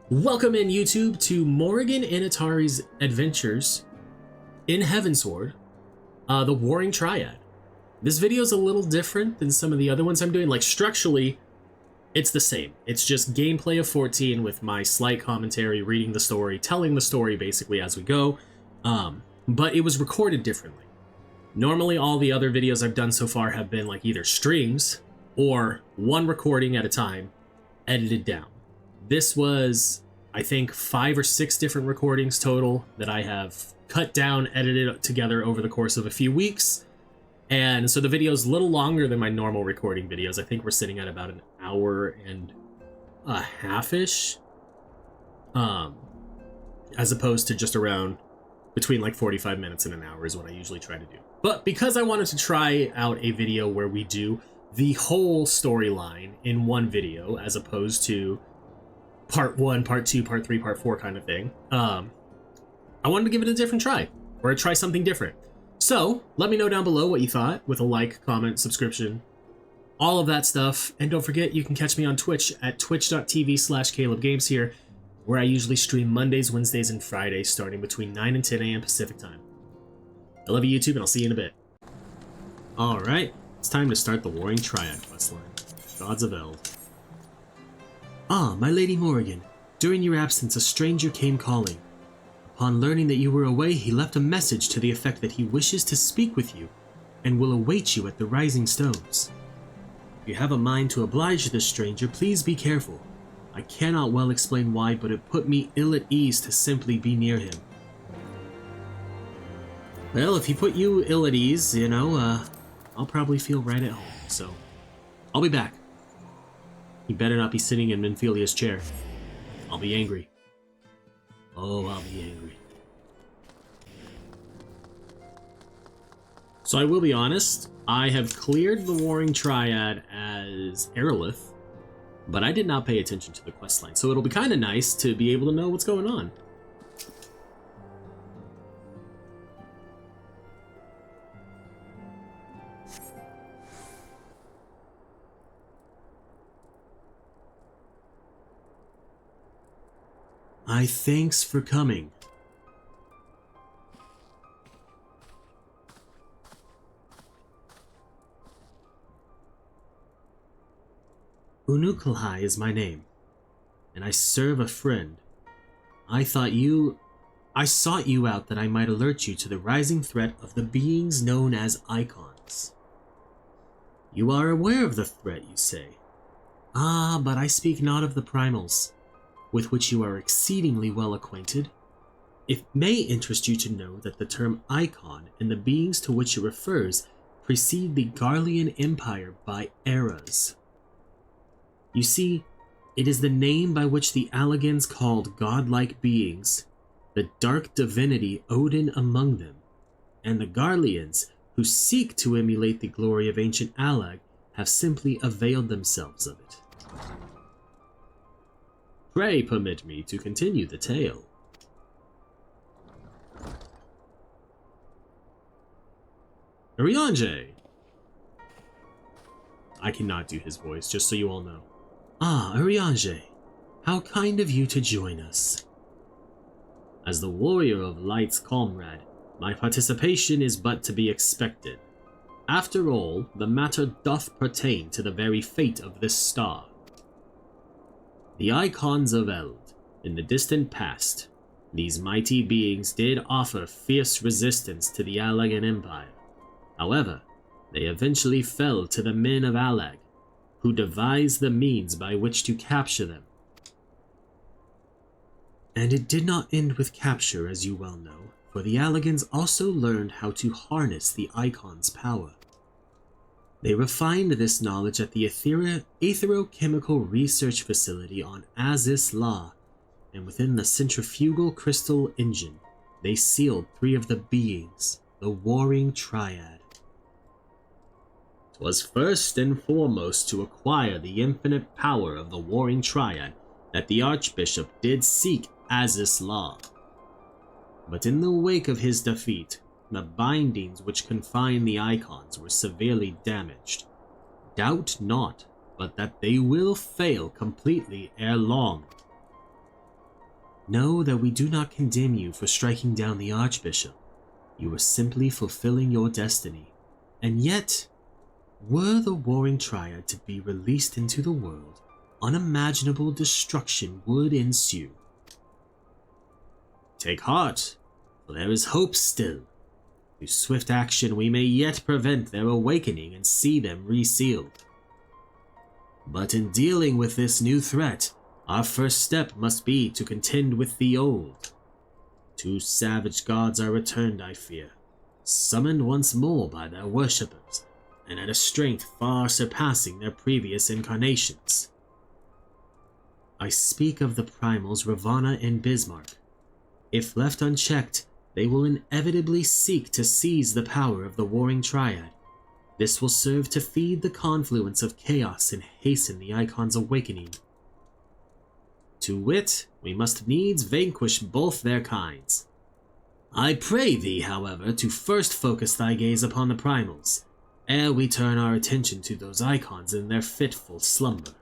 Welcome in YouTube to Morrighan Initari's adventures in Heavensward, the Warring Triad. This video is a little different than some of the other ones I'm doing. Like, structurally, it's the same. It's just gameplay of 14 with my slight commentary, reading the story, telling the story basically as we go. But it was recorded differently. Normally, all the other videos I've done so far have been like either streams or one recording at a time, edited down. This was, I think, 5 or 6 different recordings total that I have cut down, edited together over the course of a few weeks. And so the video is a little longer than my normal recording videos. I think we're sitting at about an hour and a half-ish. As opposed to just around between like 45 minutes and an hour is what I usually try to do. But because I wanted to try out a video where we do the whole storyline in one video as opposed to part 1, part 2, part 3, part 4 kind of thing, I wanted to give it a different try, or try something different. So let me know down below what you thought with a like, comment, subscription, all of that stuff. And don't forget, you can catch me on Twitch at twitch.tv/CalebGames here, where I usually stream Mondays, Wednesdays, and Fridays starting between 9 and 10 a.m. Pacific time. I love you, YouTube, and I'll see you in a bit. Alright, it's time to start the Warring Triad questline. Gods of Eld. Ah, my Lady Morrighan, during your absence a stranger came calling. Upon learning that you were away, he left a message to the effect that he wishes to speak with you, and will await you at the Rising Stones. If you have a mind to oblige this stranger, please be careful. I cannot well explain why, but it put me ill at ease to simply be near him. Well, if he put you ill at ease, you know, I'll probably feel right at home, so I'll be back. He better not be sitting in Minfilia's chair. I'll be angry. Oh, I'll be angry. So I will be honest, I have cleared the Warring Triad as Aerolith, but I did not pay attention to the questline, so it'll be kind of nice to be able to know what's going on. Thanks for coming. Unukalhai is my name, and I serve a friend. I sought you out that I might alert you to the rising threat of the beings known as Icons. You are aware of the threat, you say. Ah, but I speak not of the primals, with which you are exceedingly well acquainted. It may interest you to know that the term Icon and the beings to which it refers precede the Garlean Empire by eras. You see, it is the name by which the Allagans called godlike beings, the dark divinity Odin among them, and the Garleans, who seek to emulate the glory of ancient Allag, have simply availed themselves of it. Pray permit me to continue the tale. Ariange! I cannot do his voice, just so you all know. Ah, Ariange, how kind of you to join us. As the warrior of Light's comrade, my participation is but to be expected. After all, the matter doth pertain to the very fate of this star. The Icons of Eld, in the distant past, these mighty beings did offer fierce resistance to the Allagan Empire. However, they eventually fell to the men of Allag, who devised the means by which to capture them. And it did not end with capture, as you well know, for the Allagans also learned how to harness the Icons' power. They refined this knowledge at the Aetherochemical Research Facility on Azis La, and within the centrifugal crystal engine, they sealed 3 of the beings, the Warring Triad. 'Twas first and foremost to acquire the infinite power of the Warring Triad that the Archbishop did seek Azis La. But in the wake of his defeat, the bindings which confine the Icons were severely damaged. Doubt not but that they will fail completely ere long. Know that we do not condemn you for striking down the Archbishop. You were simply fulfilling your destiny. And yet, were the Warring Triad to be released into the world, unimaginable destruction would ensue. Take heart, for there is hope still. Through swift action we may yet prevent their awakening and see them resealed. But in dealing with this new threat, our first step must be to contend with the old. 2 savage gods are returned, I fear, summoned once more by their worshippers, and at a strength far surpassing their previous incarnations. I speak of the primals Ravana and Bismarck. If left unchecked, they will inevitably seek to seize the power of the Warring Triad. This will serve to feed the confluence of chaos and hasten the Icon's awakening. To wit, we must needs vanquish both their kinds. I pray thee, however, to first focus thy gaze upon the primals, ere we turn our attention to those Icons in their fitful slumber.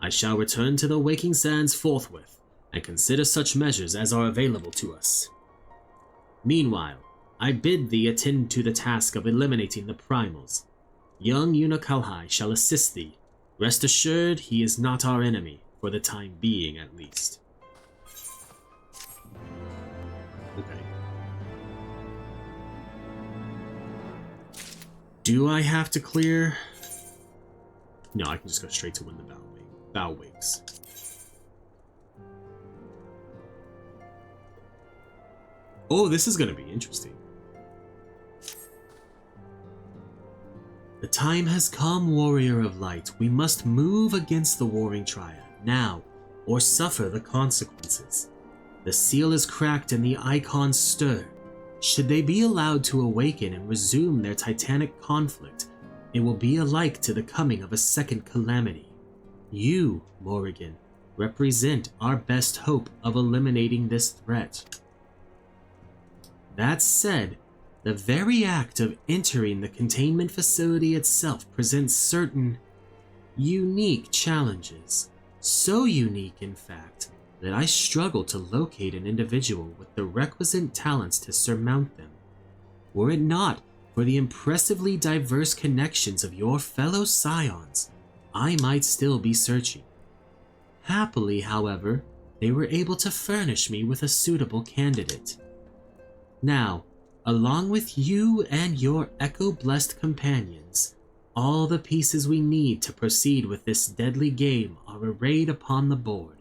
I shall return to the waking sands forthwith, and consider such measures as are available to us. Meanwhile, I bid thee attend to the task of eliminating the primals. Young Unakalhai shall assist thee. Rest assured he is not our enemy, for the time being at least. Okay. Do I have to clear? No, I can just go straight to when the bow wakes. Oh, this is going to be interesting. The time has come, Warrior of Light. We must move against the Warring Triad now, or suffer the consequences. The seal is cracked and the Icons stir. Should they be allowed to awaken and resume their titanic conflict, it will be alike to the coming of a second calamity. You, Morrighan, represent our best hope of eliminating this threat. That said, the very act of entering the containment facility itself presents certain unique challenges. So unique, in fact, that I struggle to locate an individual with the requisite talents to surmount them. Were it not for the impressively diverse connections of your fellow scions, I might still be searching. Happily, however, they were able to furnish me with a suitable candidate. Now, along with you and your echo-blessed companions, all the pieces we need to proceed with this deadly game are arrayed upon the board.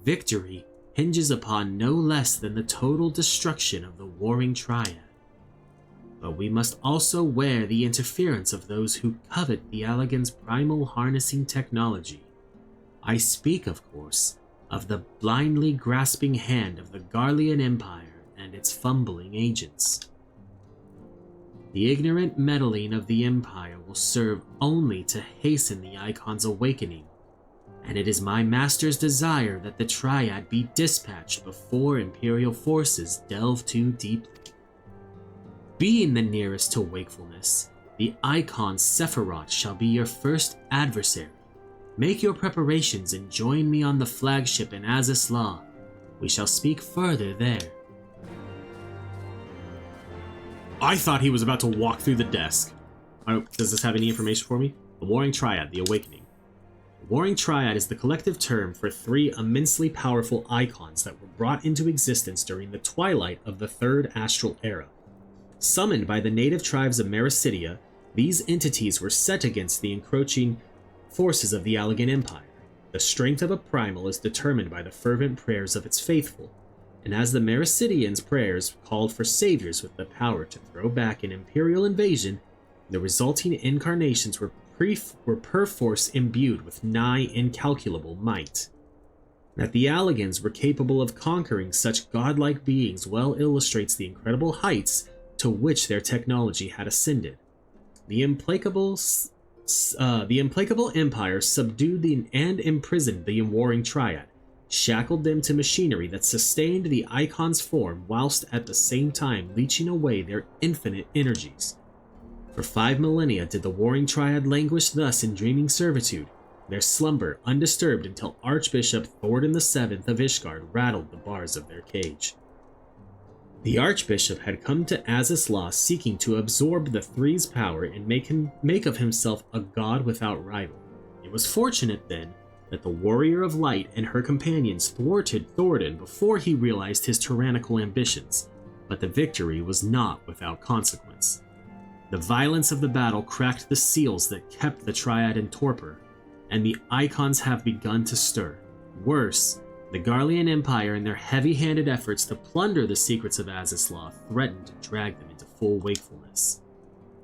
Victory hinges upon no less than the total destruction of the Warring Triad. But we must also wear the interference of those who covet the Allagan's primal harnessing technology. I speak, of course, of the blindly grasping hand of the Garlean Empire and its fumbling agents. The ignorant meddling of the Empire will serve only to hasten the Icon's awakening, and it is my master's desire that the Triad be dispatched before Imperial forces delve too deeply. Being the nearest to wakefulness, the Icon Sephiroth shall be your first adversary. Make your preparations and join me on the flagship in Azis Law. We shall speak further there. I thought he was about to walk through the desk. Does this have any information for me? The Warring Triad, the Awakening. The Warring Triad is the collective term for 3 immensely powerful icons that were brought into existence during the twilight of the Third Astral Era. Summoned by the native tribes of Mericidia, these entities were set against the encroaching forces of the Allagan Empire. The strength of a primal is determined by the fervent prayers of its faithful, and as the Mericidians' prayers called for saviors with the power to throw back an imperial invasion, the resulting incarnations were perforce imbued with nigh incalculable might. That the Allagans were capable of conquering such godlike beings well illustrates the incredible heights to which their technology had ascended. The implacable empire subdued and imprisoned the Warring Triad, shackled them to machinery that sustained the Icon's form whilst at the same time leeching away their infinite energies. For 5 millennia did the Warring Triad languish thus in dreaming servitude, their slumber undisturbed until Archbishop Thordan VII of Ishgard rattled the bars of their cage. The Archbishop had come to Azathoth seeking to absorb the Three's power and make of himself a god without rival. It was fortunate, then, that the Warrior of Light and her companions thwarted Thordan before he realized his tyrannical ambitions, but the victory was not without consequence. The violence of the battle cracked the seals that kept the Triad in torpor, and the Icons have begun to stir. Worse, the Garlean Empire and their heavy-handed efforts to plunder the secrets of Azathoth threatened to drag them into full wakefulness.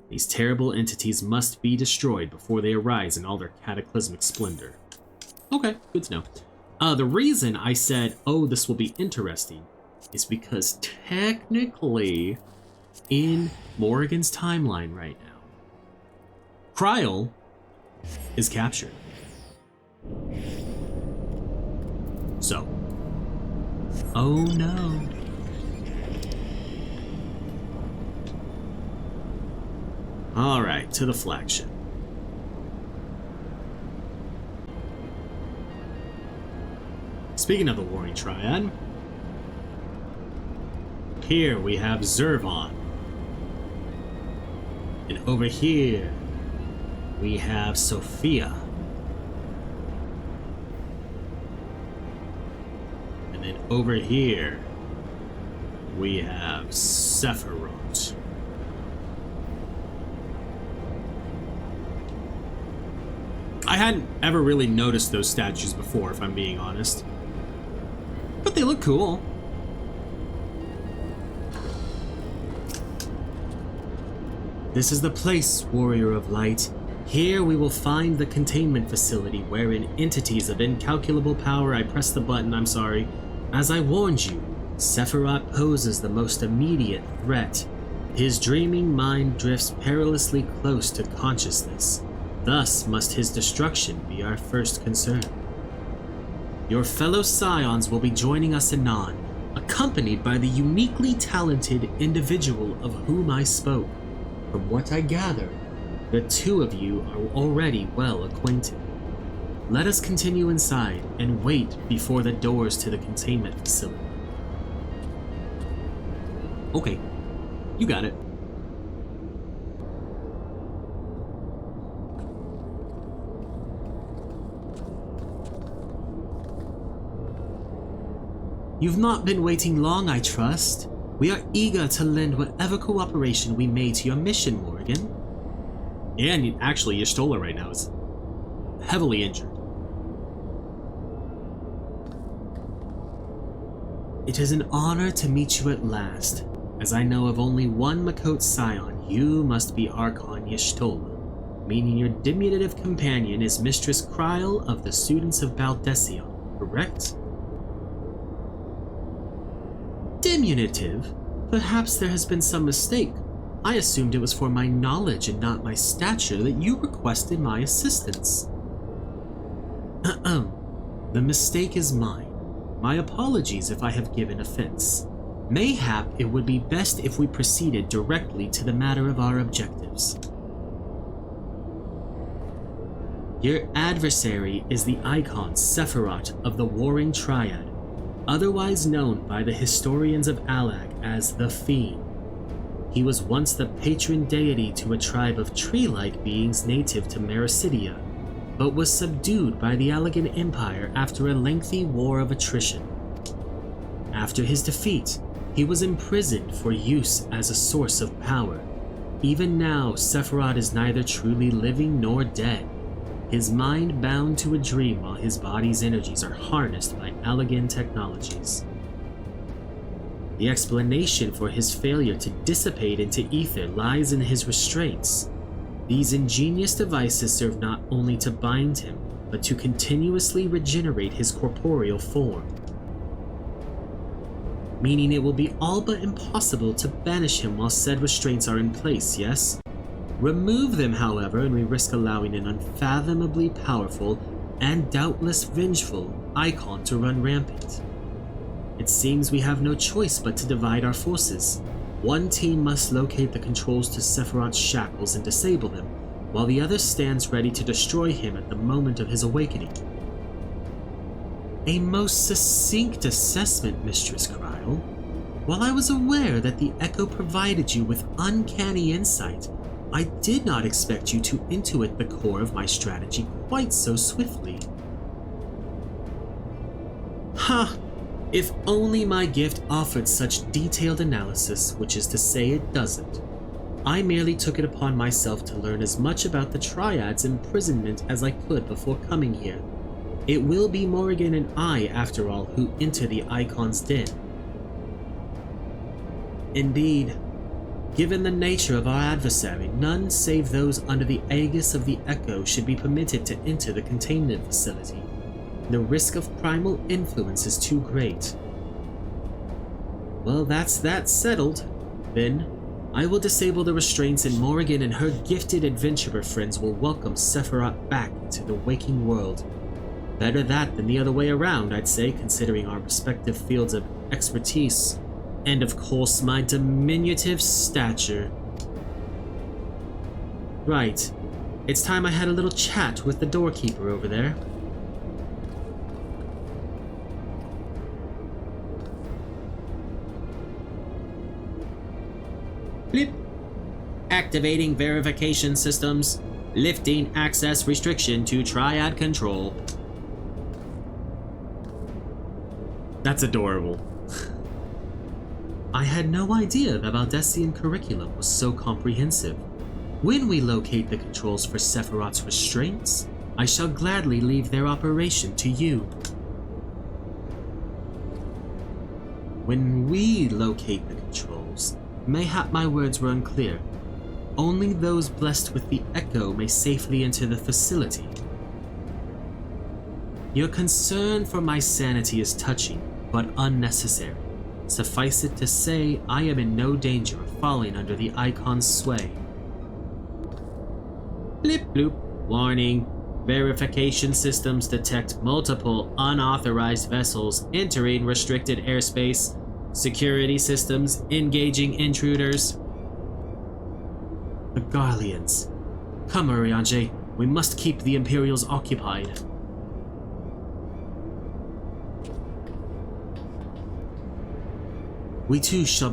These terrible entities must be destroyed before they arise in all their cataclysmic splendor. Okay, good to know. The reason I said, oh, this will be interesting, is because technically, in Morrighan's timeline right now, Kryl is captured. So, oh no. Alright, to the flagship. Speaking of the Warring Triad, here we have Zervon. And over here, we have Sophia. And then over here, we have Sephiroth. I hadn't ever really noticed those statues before, if I'm being honest. But they look cool. This is the place, Warrior of Light. Here we will find the containment facility wherein entities of incalculable power. I pressed the button, I'm sorry. As I warned you, Sephiroth poses the most immediate threat. His dreaming mind drifts perilously close to consciousness. Thus must his destruction be our first concern. Your fellow Scions will be joining us anon, accompanied by the uniquely talented individual of whom I spoke. From what I gather, the two of you are already well acquainted. Let us continue inside and wait before the doors to the containment facility. Okay, you got it. You've not been waiting long, I trust. We are eager to lend whatever cooperation we may to your mission, Morrighan. Yeah, and actually, Y'shtola right now is heavily injured. It is an honor to meet you at last. As I know of only one Makot Scion, you must be Archon Y'shtola, meaning your diminutive companion is Mistress Kryl of the Students of Baldesion, correct? Diminutive? Perhaps there has been some mistake. I assumed it was for my knowledge and not my stature that you requested my assistance. The mistake is mine. My apologies if I have given offense. Mayhap it would be best if we proceeded directly to the matter of our objectives. Your adversary is the icon Sephiroth of the Warring Triad, otherwise known by the historians of Allag as the Fiend. He was once the patron deity to a tribe of tree-like beings native to Mericidia, but was subdued by the Allagan Empire after a lengthy war of attrition. After his defeat, he was imprisoned for use as a source of power. Even now, Sephiroth is neither truly living nor dead, his mind bound to a dream while his body's energies are harnessed by Allagan technologies. The explanation for his failure to dissipate into ether lies in his restraints. These ingenious devices serve not only to bind him, but to continuously regenerate his corporeal form. Meaning it will be all but impossible to banish him while said restraints are in place, yes? Remove them, however, and we risk allowing an unfathomably powerful and doubtless vengeful icon to run rampant. It seems we have no choice but to divide our forces. One team must locate the controls to Sephiroth's shackles and disable them, while the other stands ready to destroy him at the moment of his awakening. A most succinct assessment, Mistress Kryl. While I was aware that the Echo provided you with uncanny insight, I did not expect you to intuit the core of my strategy quite so swiftly. Ha! If only my gift offered such detailed analysis, which is to say it doesn't. I merely took it upon myself to learn as much about the Triad's imprisonment as I could before coming here. It will be Morrighan and I, after all, who enter the Icon's den. Indeed, given the nature of our adversary, none save those under the aegis of the Echo should be permitted to enter the containment facility. The risk of primal influence is too great. Well, that's that settled. Then, I will disable the restraints and Morrighan and her gifted adventurer friends will welcome Sephiroth back into the waking world. Better that than the other way around, I'd say, considering our respective fields of expertise. And of course, my diminutive stature. Right. It's time I had a little chat with the doorkeeper over there. Blip. Activating verification systems. Lifting access restriction to Triad control. That's adorable. I had no idea the Valdesian curriculum was so comprehensive. When we locate the controls for Sephiroth's restraints, I shall gladly leave their operation to you. When we locate the controls, mayhap my words were unclear. Only those blessed with the Echo may safely enter the facility. Your concern for my sanity is touching, but unnecessary. Suffice it to say, I am in no danger of falling under the Icon's sway. Blip bloop. Warning. Verification systems detect multiple unauthorized vessels entering restricted airspace. Security systems engaging intruders. The Garleans. Come, Urianger. We must keep the Imperials occupied. We too should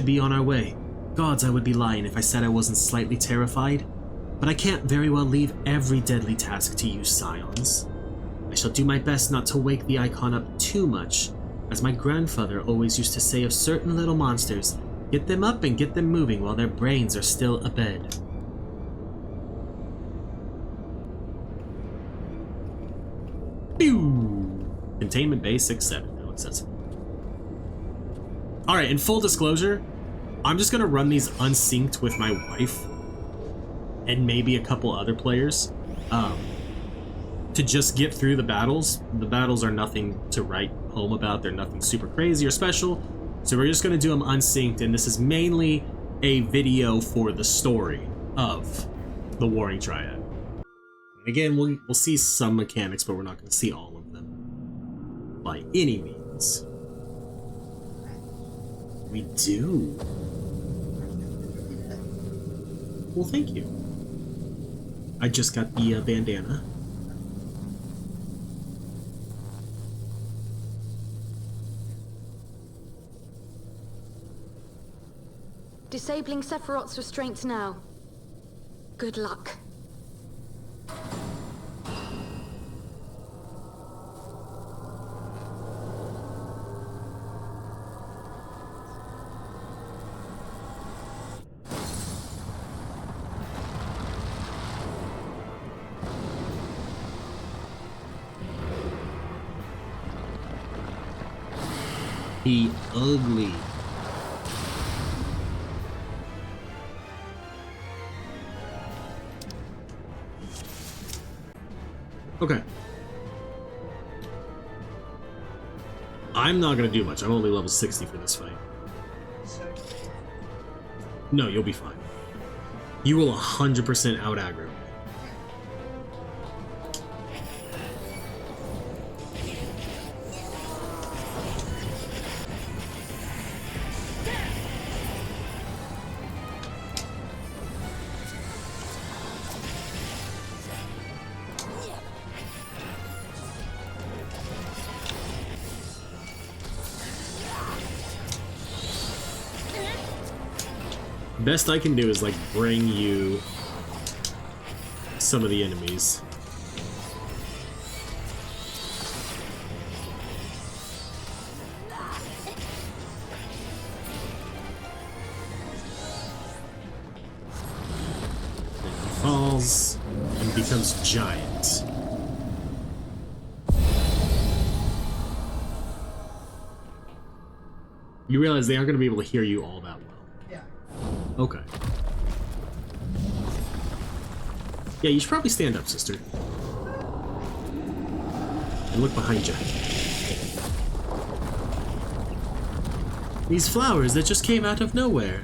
be on our way. Gods, I would be lying if I said I wasn't slightly terrified. But I can't very well leave every deadly task to you scions. I shall do my best not to wake the Icon up too much. As my grandfather always used to say of certain little monsters, get them up and get them moving while their brains are still abed. Pew! Containment Bay 6-7, now accessible. Alright, in full disclosure, I'm just gonna run these unsynced with my wife and maybe a couple other players to just get through the battles. The battles are nothing to write home about, they're nothing super crazy or special, so we're just gonna do them unsynced, and this is mainly a video for the story of the Warring Triad. Again, we'll see some mechanics, but we're not gonna see all of them by any means. We do. Well, thank you. I just got the bandana. Disabling Sephiroth's restraints now. Good luck. He ugly. Okay. I'm not gonna do much. I'm only level 60 for this fight. No, you'll be fine. You will 100% out aggro. Best I can do is, like, bring you some of the enemies. And he falls and becomes giant. You realize they aren't going to be able to hear you all that well. Yeah. Okay. Yeah, you should probably stand up, sister. And look behind you. These flowers that just came out of nowhere.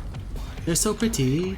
They're so pretty.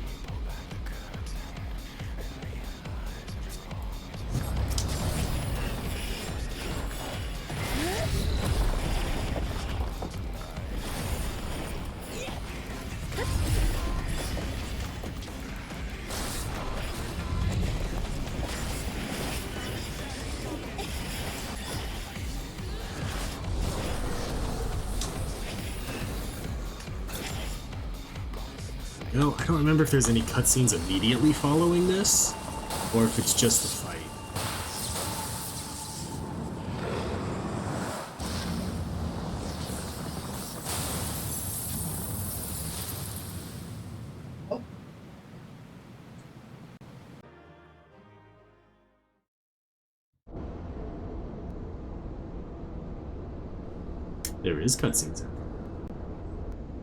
You know, I don't remember if there's any cutscenes immediately following this, or if it's just the fight. Oh, There is cutscenes.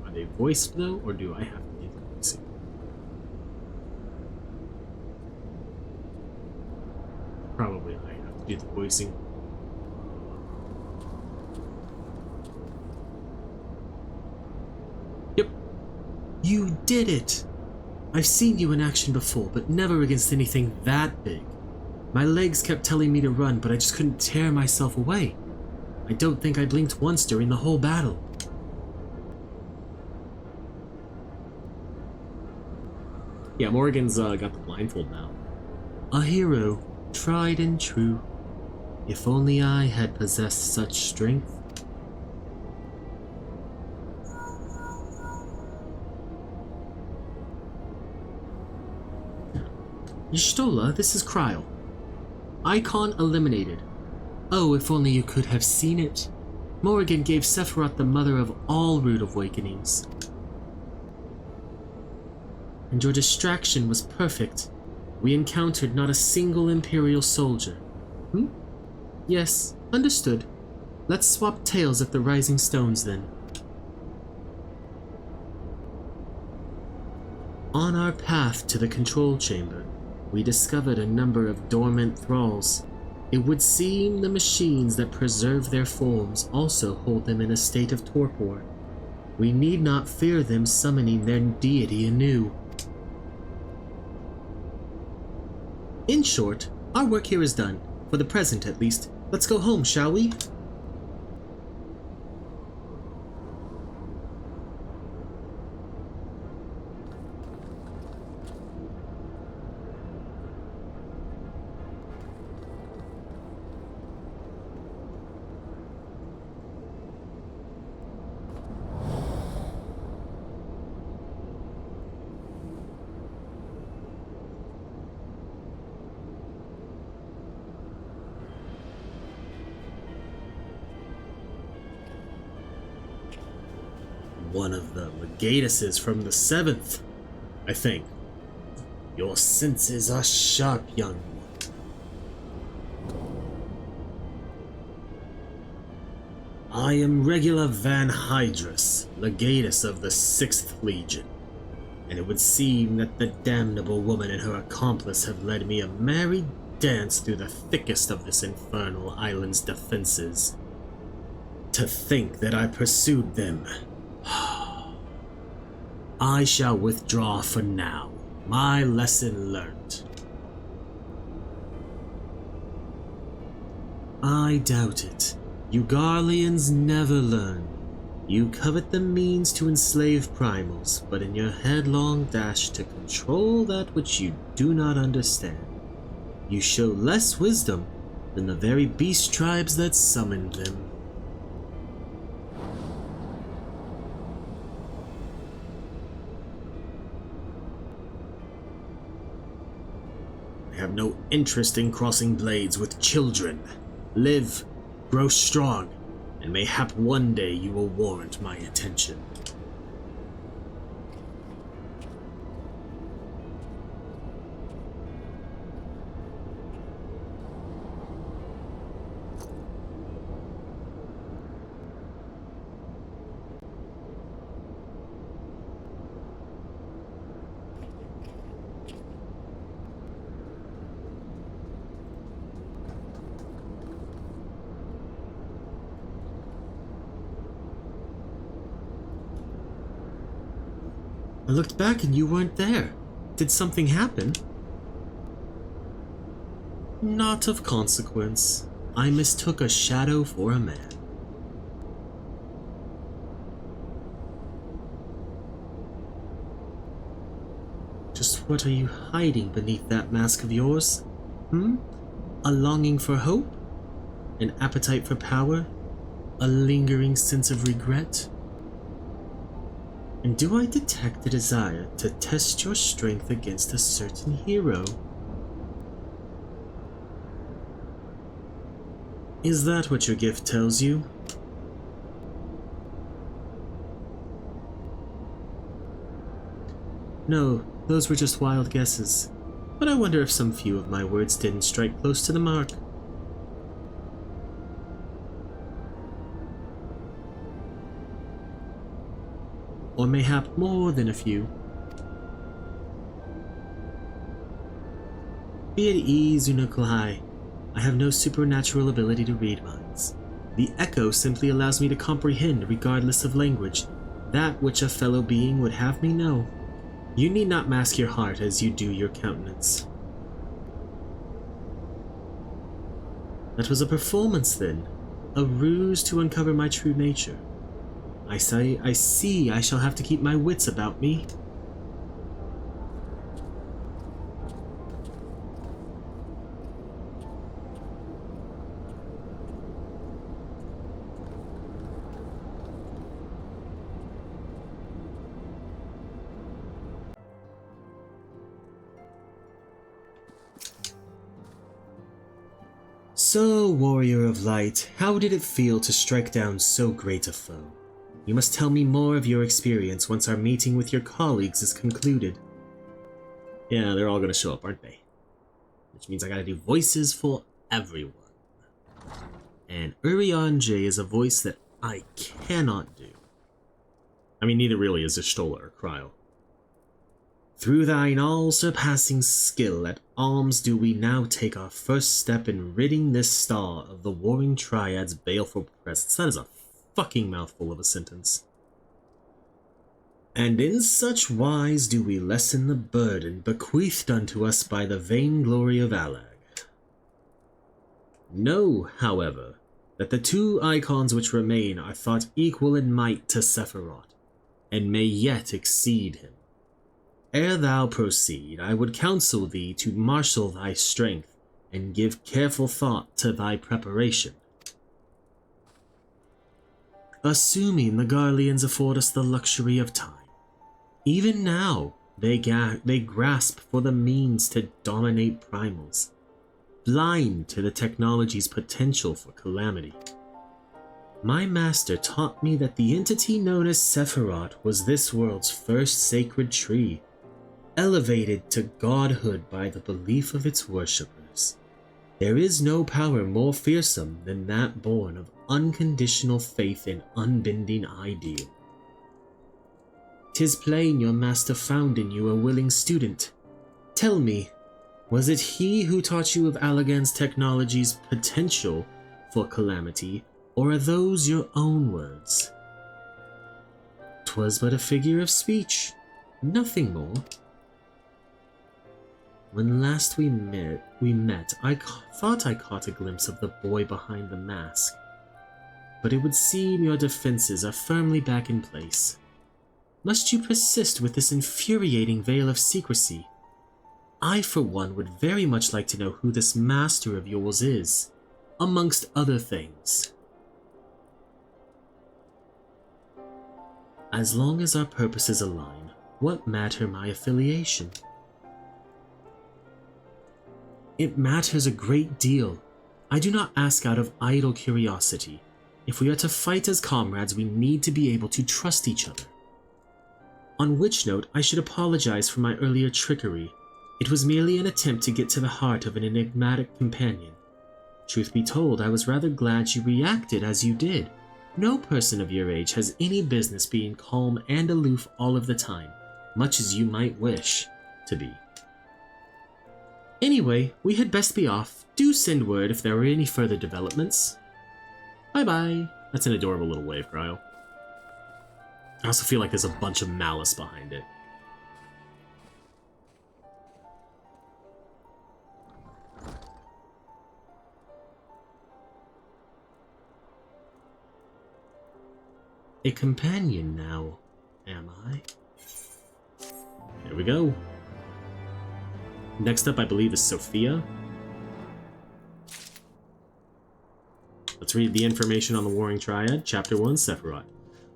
Are they voiced though, or do I have to do the voicing? Probably I have to do the voicing. Yep. You did it! I've seen you in action before, but never against anything that big. My legs kept telling me to run, but I just couldn't tear myself away. I don't think I blinked once during the whole battle. Yeah, Morrigan's got the blindfold now. A hero, tried and true. If only I had possessed such strength. Y'shtola, this is Kryl. Icon eliminated. Oh, if only you could have seen it. Morrighan gave Sephiroth the mother of all rude awakenings. And your distraction was perfect. We encountered not a single Imperial soldier. Yes, understood. Let's swap tails at the Rising Stones then. On our path to the control chamber, we discovered a number of dormant thralls. It would seem the machines that preserve their forms also hold them in a state of torpor. We need not fear them summoning their deity anew. In short, our work here is done. For the present, at least. Let's go home, shall we? One of the legatuses from the 7th, I think. Your senses are sharp, young one. I am Regula Van Hydrus, legatus of the 6th Legion, and it would seem that the damnable woman and her accomplice have led me a merry dance through the thickest of this infernal island's defenses. To think that I pursued them. I shall withdraw for now. My lesson learned. I doubt it. You Garleans never learn. You covet the means to enslave primals, but in your headlong dash to control that which you do not understand, you show less wisdom than the very beast tribes that summoned them. I have no interest in crossing blades with children. Live, grow strong, and mayhap one day you will warrant my attention. I looked back and you weren't there. Did something happen? Not of consequence. I mistook a shadow for a man. Just what are you hiding beneath that mask of yours? A longing for hope? An appetite for power? A lingering sense of regret? And do I detect a desire to test your strength against a certain hero? Is that what your gift tells you? No, those were just wild guesses. But I wonder if some few of my words didn't strike close to the mark. Or mayhap more than a few. Be at ease, Unukulhai. I have no supernatural ability to read minds. The echo simply allows me to comprehend, regardless of language, that which a fellow being would have me know. You need not mask your heart as you do your countenance. That was a performance, then. A ruse to uncover my true nature. I see I shall have to keep my wits about me. So, Warrior of Light, how did it feel to strike down so great a foe? You must tell me more of your experience once our meeting with your colleagues is concluded. Yeah, they're all gonna show up, aren't they? Which means I gotta do voices for everyone. And Urian J is a voice that I cannot do. I mean, neither really is Ishtola or Cryle. Through thine all-surpassing skill at arms do we now take our first step in ridding this star of the Warring Triad's baleful presence. That is a fucking mouthful of a sentence. And in such wise do we lessen the burden bequeathed unto us by the vainglory of Allag. Know, however, that the two icons which remain are thought equal in might to Sephiroth, and may yet exceed him. Ere thou proceed, I would counsel thee to marshal thy strength, and give careful thought to thy preparation. Assuming the Garleans afford us the luxury of time, even now they grasp for the means to dominate primals, blind to the technology's potential for calamity. My master taught me that the entity known as Sephiroth was this world's first sacred tree, elevated to godhood by the belief of its worshippers. There is no power more fearsome than that born of unconditional faith in unbending ideal. 'Tis plain your master found in you a willing student. Tell me, was it he who taught you of Allagan's technology's potential for calamity, or are those your own words? 'Twas but a figure of speech, nothing more. When last we met, I thought I caught a glimpse of the boy behind the mask. But it would seem your defenses are firmly back in place. Must you persist with this infuriating veil of secrecy? I, for one, would very much like to know who this master of yours is, amongst other things. As long as our purposes align, what matter my affiliation? It matters a great deal. I do not ask out of idle curiosity. If we are to fight as comrades, we need to be able to trust each other. On which note, I should apologize for my earlier trickery. It was merely an attempt to get to the heart of an enigmatic companion. Truth be told, I was rather glad you reacted as you did. No person of your age has any business being calm and aloof all of the time, much as you might wish to be. Anyway, we had best be off. Do send word if there are any further developments. Bye-bye. That's an adorable little wave, Cryo. I also feel like there's a bunch of malice behind it. A companion now, am I? There we go. Next up, I believe, is Sophia. Let's read the information on the Warring Triad, Chapter 1, Sephiroth.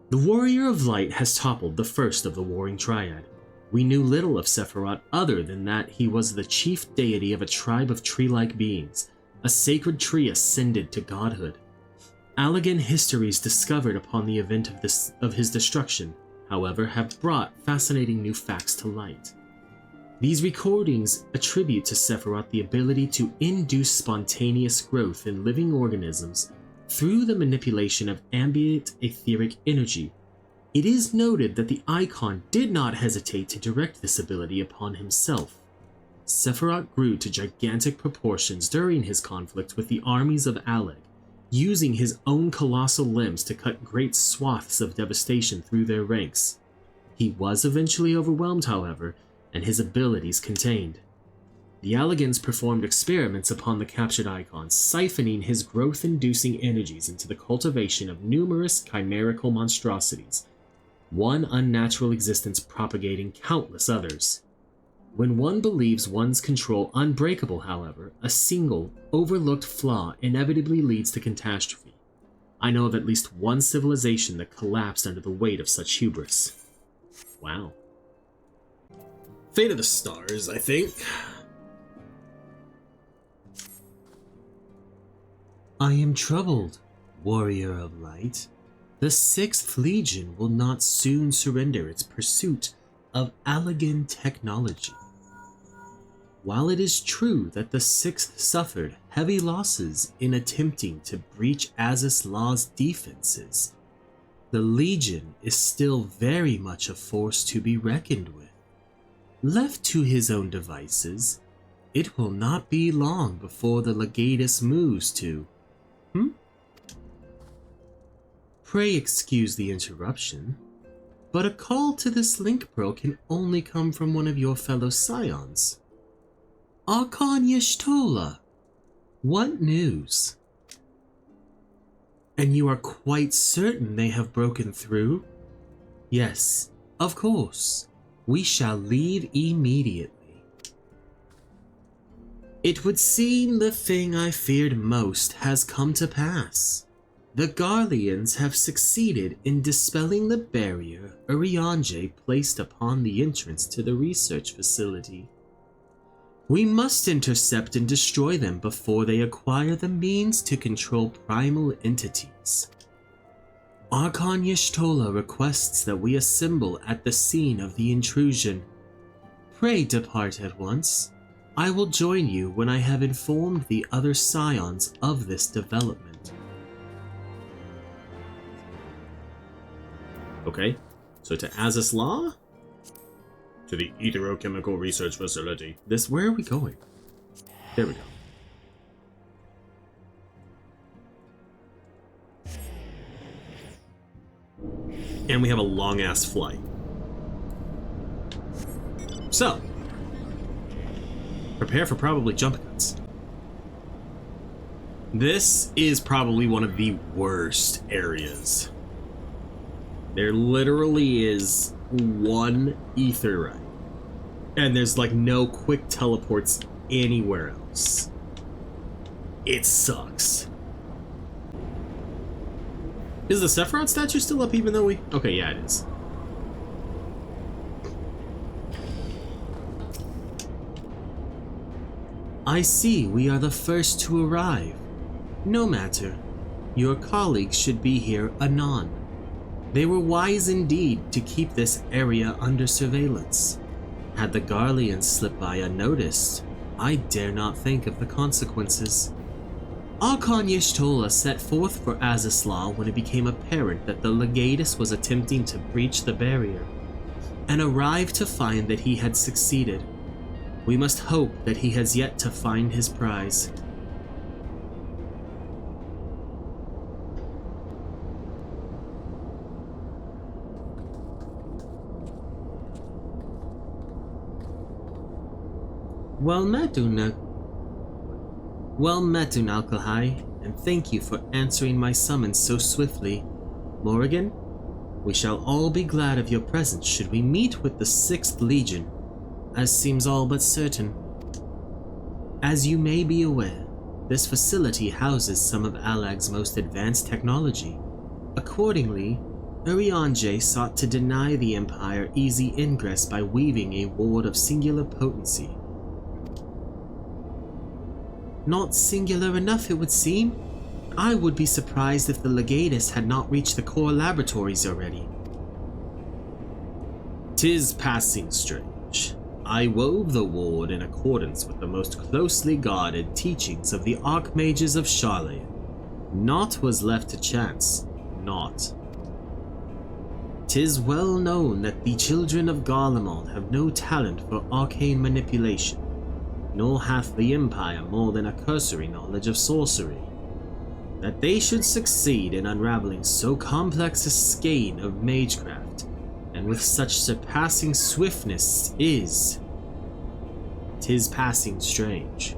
The Warrior of Light has toppled the first of the Warring Triad. We knew little of Sephiroth other than that he was the chief deity of a tribe of tree-like beings, a sacred tree ascended to godhood. Allagan histories discovered upon the event of his destruction, however, have brought fascinating new facts to light. These recordings attribute to Sephiroth the ability to induce spontaneous growth in living organisms through the manipulation of ambient etheric energy. It is noted that the icon did not hesitate to direct this ability upon himself. Sephiroth grew to gigantic proportions during his conflict with the armies of Alleg, using his own colossal limbs to cut great swaths of devastation through their ranks. He was eventually overwhelmed, however, and his abilities contained. The Allegans performed experiments upon the captured icon, siphoning his growth-inducing energies into the cultivation of numerous chimerical monstrosities, one unnatural existence propagating countless others. When one believes one's control unbreakable, however, a single, overlooked flaw inevitably leads to catastrophe. I know of at least one civilization that collapsed under the weight of such hubris. Wow. Fate of the Stars, I think. I am troubled, Warrior of Light. The 6th Legion will not soon surrender its pursuit of Allagan technology. While it is true that the 6th suffered heavy losses in attempting to breach Azus Law's defenses, the Legion is still very much a force to be reckoned with. Left to his own devices, it will not be long before the Legatus moves to... Pray excuse the interruption, but a call to this link pearl can only come from one of your fellow scions. Archon Y'shtola, what news? And you are quite certain they have broken through? Yes, of course. We shall leave immediately. It would seem the thing I feared most has come to pass. The Garleans have succeeded in dispelling the barrier Urianger placed upon the entrance to the research facility. We must intercept and destroy them before they acquire the means to control primal entities. Archon Y'shtola requests that we assemble at the scene of the intrusion. Pray depart at once. I will join you when I have informed the other scions of this development. Okay, so to Azus Law? To the Etherochemical Research Facility. Where are we going? There we go. And we have a long-ass flight. So, prepare for probably jump cuts. This is probably one of the worst areas. There literally is one ether right, and there's like no quick teleports anywhere else. It sucks. Is the Sephiroth statue still up even though we... Okay, yeah, it is. I see we are the first to arrive. No matter. Your colleagues should be here anon. They were wise indeed to keep this area under surveillance. Had the Garleans slipped by unnoticed, I dare not think of the consequences. Archon Y'shtola set forth for Azislaw when it became apparent that the Legatus was attempting to breach the barrier, and arrived to find that he had succeeded. We must hope that he has yet to find his prize. Well met, Unalkalhai, and thank you for answering my summons so swiftly. Morrighan, we shall all be glad of your presence should we meet with the 6th Legion, as seems all but certain. As you may be aware, this facility houses some of Alag's most advanced technology. Accordingly, Urianger sought to deny the Empire easy ingress by weaving a ward of singular potency. Not singular enough, it would seem. I would be surprised if the Legatus had not reached the core laboratories already. 'Tis passing strange. I wove the ward in accordance with the most closely guarded teachings of the Archmages of Sharlayan. Naught was left to chance, naught. 'Tis well known that the children of Garlemald have no talent for arcane manipulation, nor hath the Empire more than a cursory knowledge of sorcery. That they should succeed in unraveling so complex a skein of magecraft, and with such surpassing swiftness is... 'tis passing strange.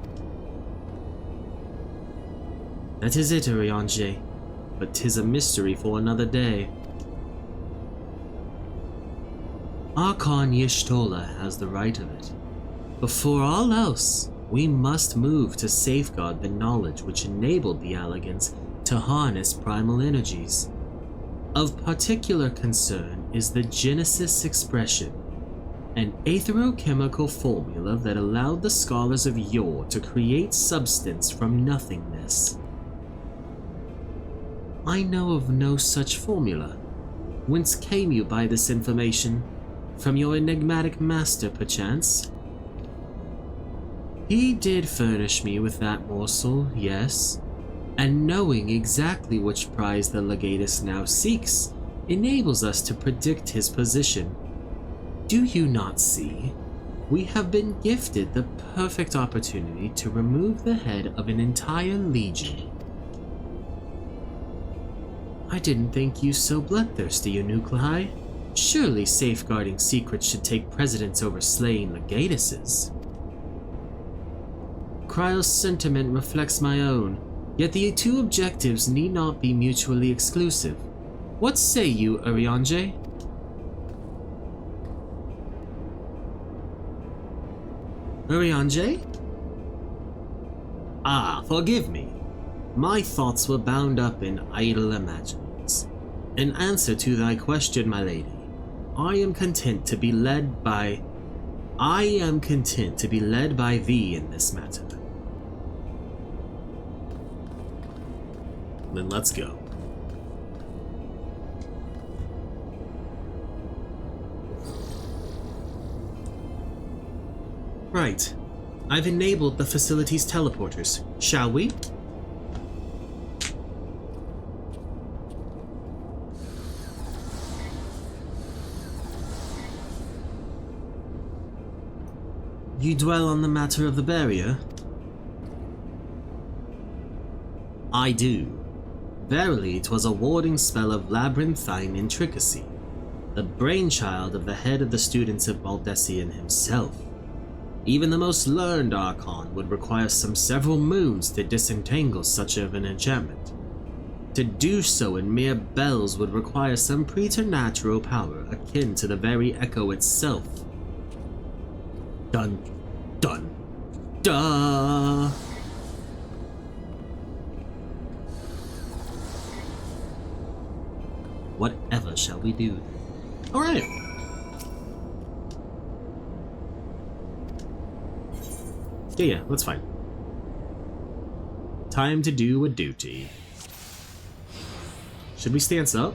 That is it, Urianger, but 'tis a mystery for another day. Archon Y'shtola has the right of it. Before all else, we must move to safeguard the knowledge which enabled the Alagans to harness primal energies. Of particular concern is the Genesis expression, an aetherochemical formula that allowed the scholars of yore to create substance from nothingness. I know of no such formula. Whence came you by this information? From your enigmatic master, perchance? He did furnish me with that morsel, yes, and knowing exactly which prize the Legatus now seeks enables us to predict his position. Do you not see? We have been gifted the perfect opportunity to remove the head of an entire legion. I didn't think you so bloodthirsty, Unalkalhai. Surely safeguarding secrets should take precedence over slaying Legatuses. Cryo's sentiment reflects my own, yet the two objectives need not be mutually exclusive. What say you, Urianger? Urianger? Ah, forgive me. My thoughts were bound up in idle imaginings. In answer to thy question, my lady, I am content to be led by thee in this matter. Then let's go. Right. I've enabled the facility's teleporters. Shall we? You dwell on the matter of the barrier? I do. Verily, 'twas a warding spell of labyrinthine intricacy, the brainchild of the head of the students of Baldessian himself. Even the most learned Archon would require some several moons to disentangle such of an enchantment. To do so in mere bells would require some preternatural power akin to the very echo itself. Dun, dun, duh! Whatever shall we do? Alright. Yeah, that's fine. Time to do a duty. Should we stance up?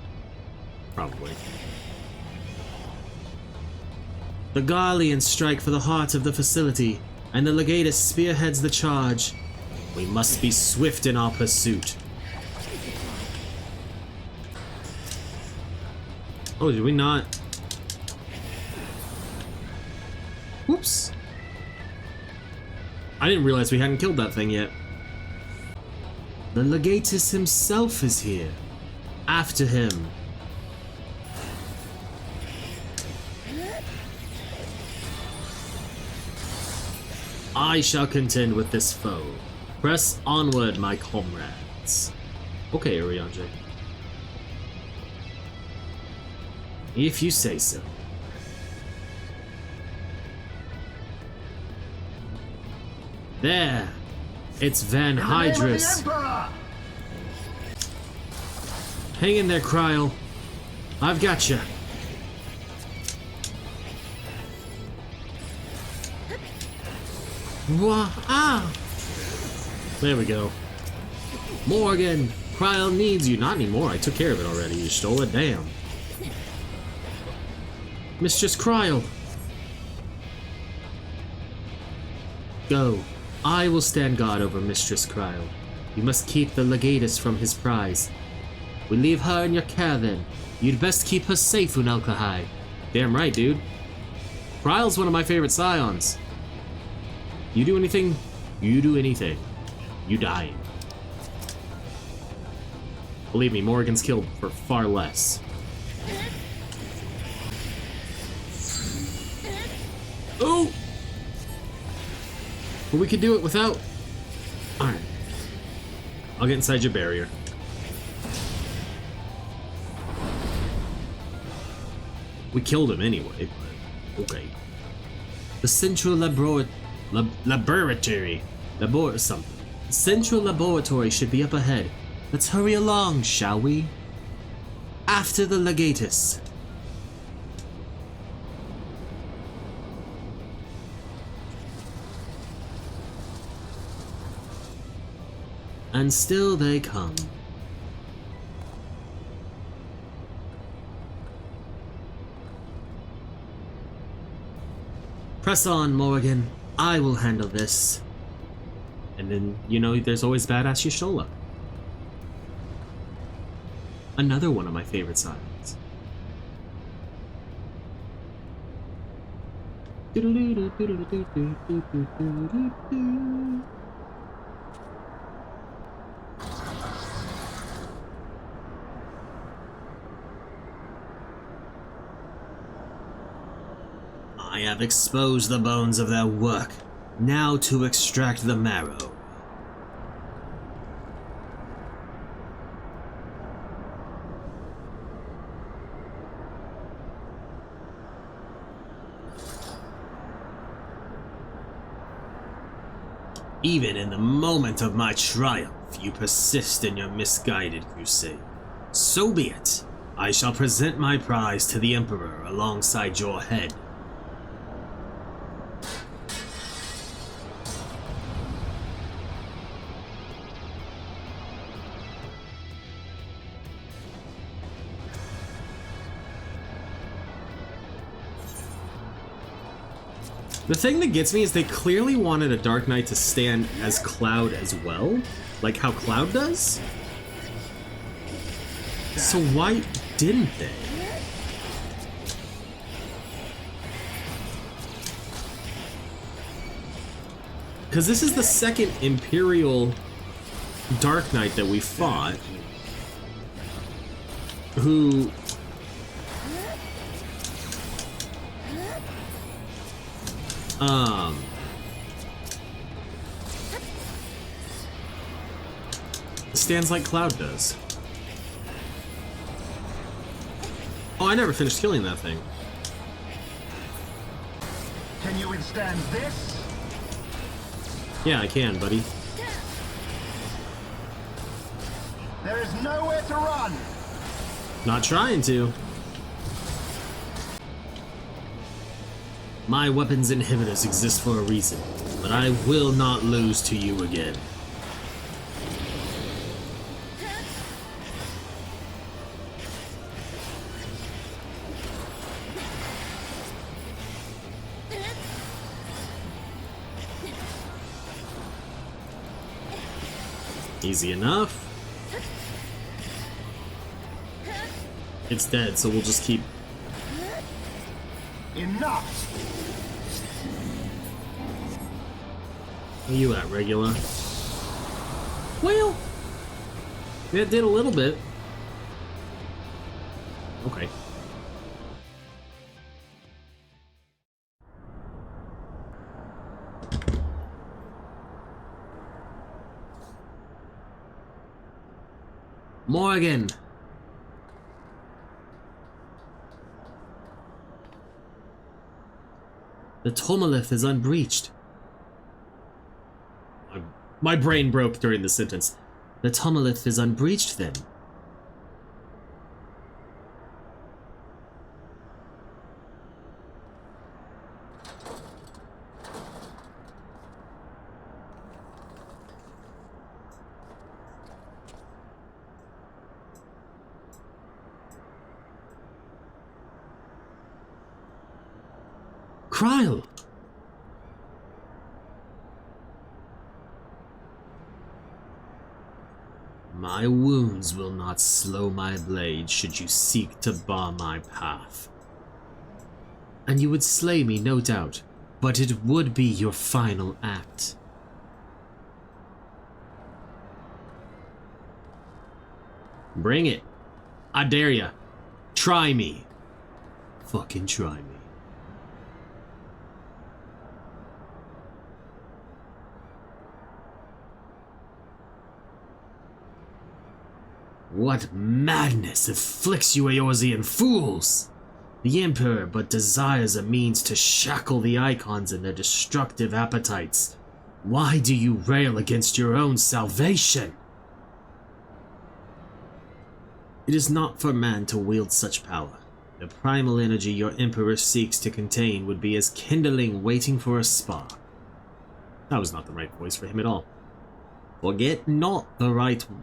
Probably. The Garleans strike for the heart of the facility, and the Legatus spearheads the charge. We must be swift in our pursuit. Oh, did we not? Whoops. I didn't realize we hadn't killed that thing yet. The Legatus himself is here. After him. I shall contend with this foe. Press onward, my comrades. Okay, Urianger. If you say so. There! It's Van Hydrus. Hang in there, Kryl. I've got you. Ah! There we go. Morrighan! Kryl needs you. Not anymore. I took care of it already. You stole it. Damn. Mistress Kryl. Go. I will stand guard over Mistress Kryl. You must keep the Legatus from his prize. We leave her in your care then. You'd best keep her safe, Unalkahai. Damn right, dude. Kryl's one of my favorite scions. You do anything, you do anything. You dying. Believe me, Morrigan's killed for far less. Oh! But we could do it without... Alright. I'll get inside your barrier. We killed him anyway, but okay. The central laboratory. Something. The central laboratory should be up ahead. Let's hurry along, shall we? After the Legatus. And still they come. Press on, Morrighan. I will handle this. And then, you know, there's always badass Y'shtola. Another one of my favorite scions. I have exposed the bones of their work. Now to extract the marrow. Even in the moment of my triumph, you persist in your misguided crusade. So be it. I shall present my prize to the Emperor alongside your head. The thing that gets me is they clearly wanted a Dark Knight to stand as Cloud as well, like how Cloud does. So why didn't they? Because this is the second Imperial Dark Knight that we fought, who... stands like Cloud does. Oh, I never finished killing that thing. Can you withstand this? Yeah, I can, buddy. There is nowhere to run. Not trying to. My weapons inhibitors exist for a reason, but I will not lose to you again. Easy enough. It's dead, so we'll just keep... Enough! Where you at, Regula? Well, it did a little bit. Okay. Morrighan! The Tomolith is unbreached. My brain broke during the sentence. The Tomolith is unbreached then. Kryle! My wounds will not slow my blade should you seek to bar my path. And you would slay me, no doubt, but it would be your final act. Bring it. I dare ya. Try me. Fucking try me. What madness afflicts you Eorzean fools? The Emperor but desires a means to shackle the Icons in their destructive appetites. Why do you rail against your own salvation? It is not for man to wield such power. The primal energy your Emperor seeks to contain would be as kindling waiting for a spark. That was not the right voice for him at all. Forget not the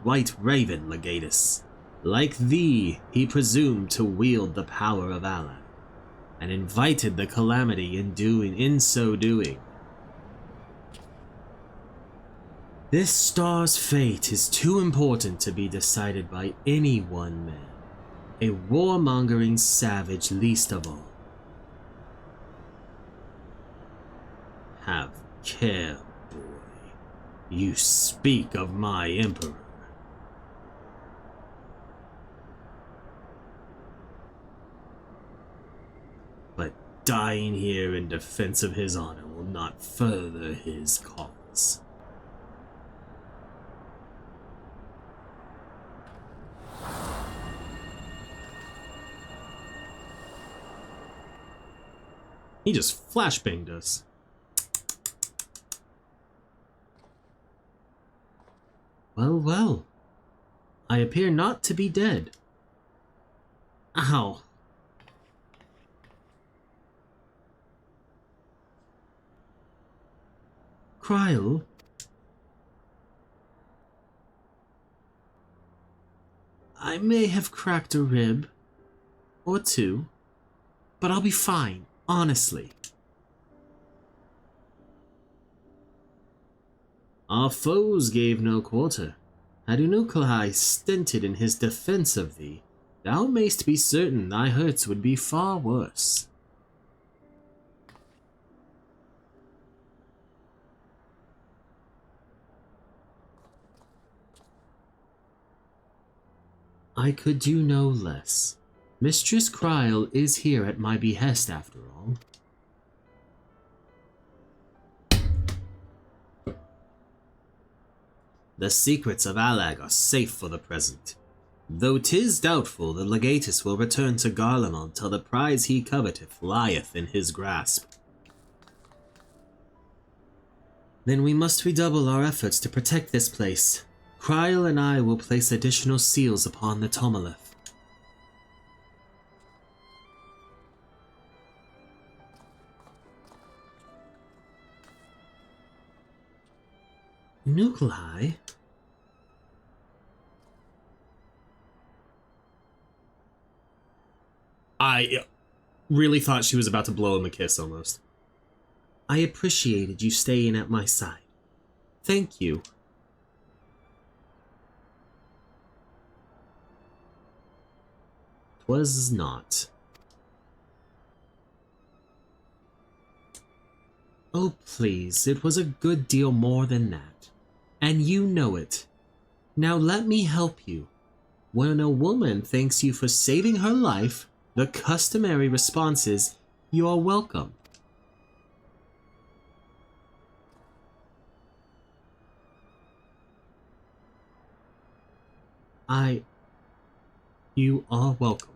white raven, Legatus. Like thee, he presumed to wield the power of Allah, and invited the calamity in so doing. This star's fate is too important to be decided by any one man, a warmongering savage least of all. Have care, boy. You speak of my Emperor. But dying here in defense of his honor will not further his cause. He just flashbanged us. Well, well. I appear not to be dead. Ow. Kryle? I may have cracked a rib or two, but I'll be fine, honestly. Our foes gave no quarter. Had Unukalhai stinted in his defense of thee, thou mayst be certain thy hurts would be far worse. I could do no less. Mistress Kryle is here at my behest, after all. The secrets of Allag are safe for the present, though 'tis doubtful the Legatus will return to Garlemald till the prize he coveteth lieth in his grasp. Then we must redouble our efforts to protect this place. Kryle and I will place additional seals upon the Tomolith. Unukalhai? I really thought she was about to blow him a kiss almost. I appreciated you staying at my side. Thank you. 'twas not. Oh, please, it was a good deal more than that. And you know it. Now let me help you. When a woman thanks you for saving her life, the customary response is, "You're welcome." You are welcome.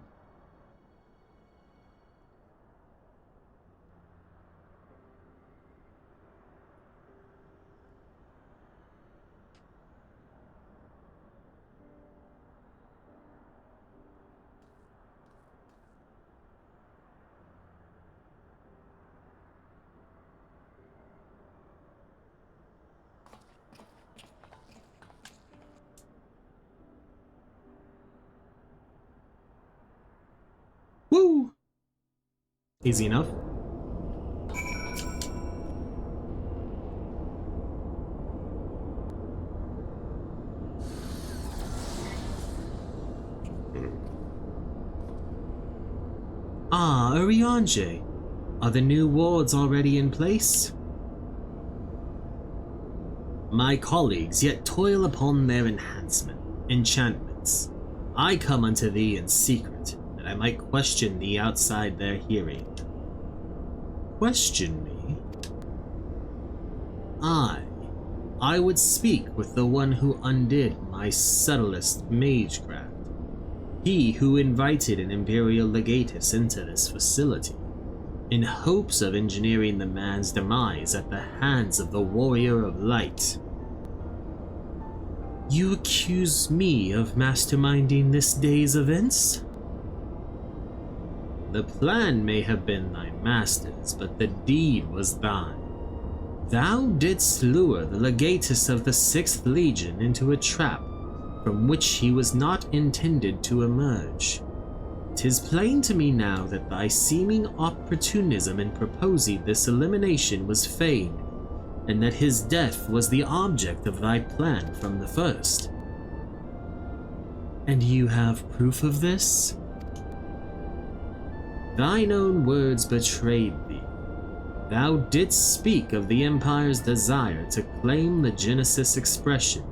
Woo! Easy enough. Ah, Urianger. Are the new wards already in place? My colleagues yet toil upon their enchantments. I come unto thee in secret, that I might question thee outside their hearing. Question me? I would speak with the one who undid my subtlest magecraft. He who invited an Imperial Legatus into this facility, in hopes of engineering the man's demise at the hands of the Warrior of Light. You accuse me of masterminding this day's events? The plan may have been thy master's, but the deed was thine. Thou didst lure the Legatus of the 6th Legion into a trap from which he was not intended to emerge. 'Tis plain to me now that thy seeming opportunism in proposing this elimination was feigned, and that his death was the object of thy plan from the first. And you have proof of this? Thine own words betrayed thee. Thou didst speak of the Empire's desire to claim the Genesis expression,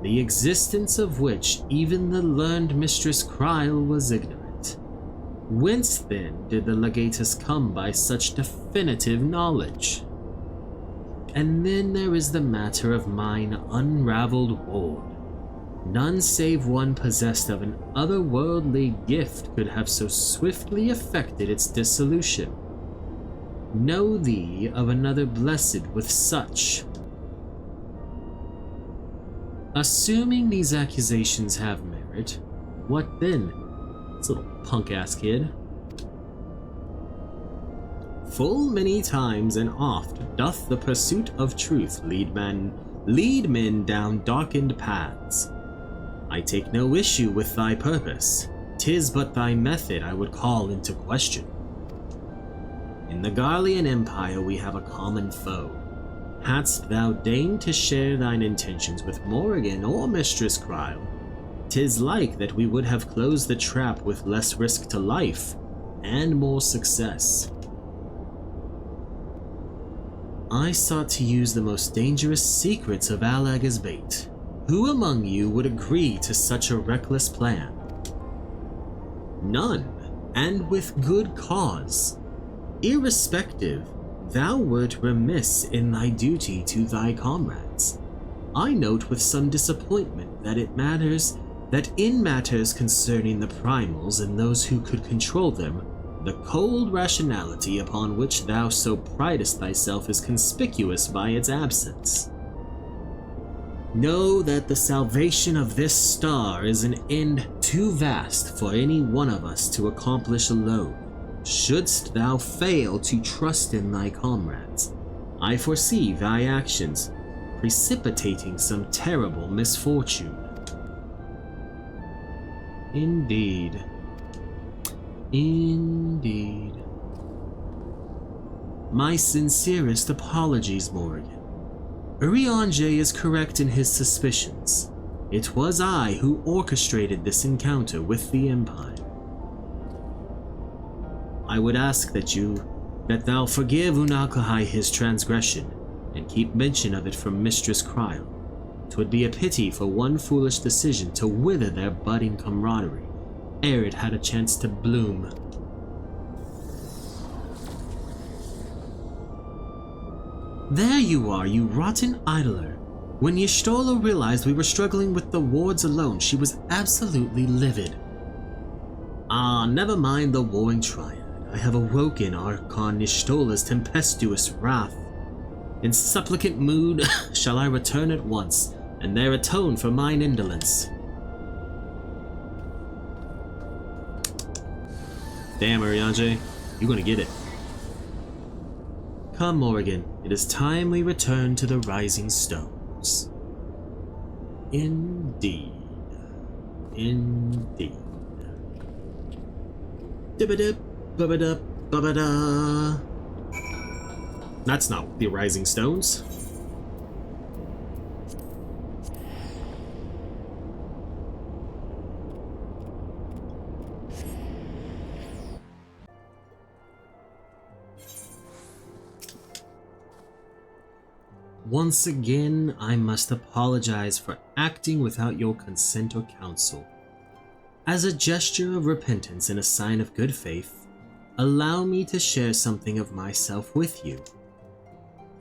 the existence of which even the learned Mistress Kryl was ignorant. Whence then did the Legatus come by such definitive knowledge? And then there is the matter of mine unraveled ward. None save one possessed of an otherworldly gift could have so swiftly effected its dissolution. Know thee of another blessed with such. Assuming these accusations have merit, what then? This little punk-ass kid. Full many times and oft doth the pursuit of truth lead men down darkened paths. I take no issue with thy purpose. 'Tis but thy method I would call into question. In the Garlean Empire we have a common foe. Hadst thou deigned to share thine intentions with Morrighan or Mistress Kryl, 'tis like that we would have closed the trap with less risk to life and more success. I sought to use the most dangerous secrets of Alag as bait. Who among you would agree to such a reckless plan? None, and with good cause. Irrespective, thou wert remiss in thy duty to thy comrades. I note with some disappointment that in matters concerning the primals and those who could control them, the cold rationality upon which thou so pridest thyself is conspicuous by its absence. Know that the salvation of this star is an end too vast for any one of us to accomplish alone. Shouldst thou fail to trust in thy comrades, I foresee thy actions precipitating some terrible misfortune. Indeed. Indeed. My sincerest apologies, Morrighan. Urianger is correct in his suspicions. It was I who orchestrated this encounter with the Empire. I would ask that thou forgive Unalkahai his transgression, and keep mention of it from Mistress Cryle. 'Twould be a pity for one foolish decision to wither their budding camaraderie, ere it had a chance to bloom. There you are, you rotten idler. When Y'shtola realized we were struggling with the wards alone, she was absolutely livid. Ah, never mind the Warring Triad. I have awoken Archon Y'shtola's tempestuous wrath. In supplicant mood shall I return at once, and there atone for mine indolence. Damn, Arianje, you're gonna get it. Come, Morrighan, it is time we return to the Rising Stones. Indeed. Indeed. Dibba-dip, bubba-dup, bubba-da. That's not the Rising Stones. Once again, I must apologize for acting without your consent or counsel. As a gesture of repentance and a sign of good faith, allow me to share something of myself with you.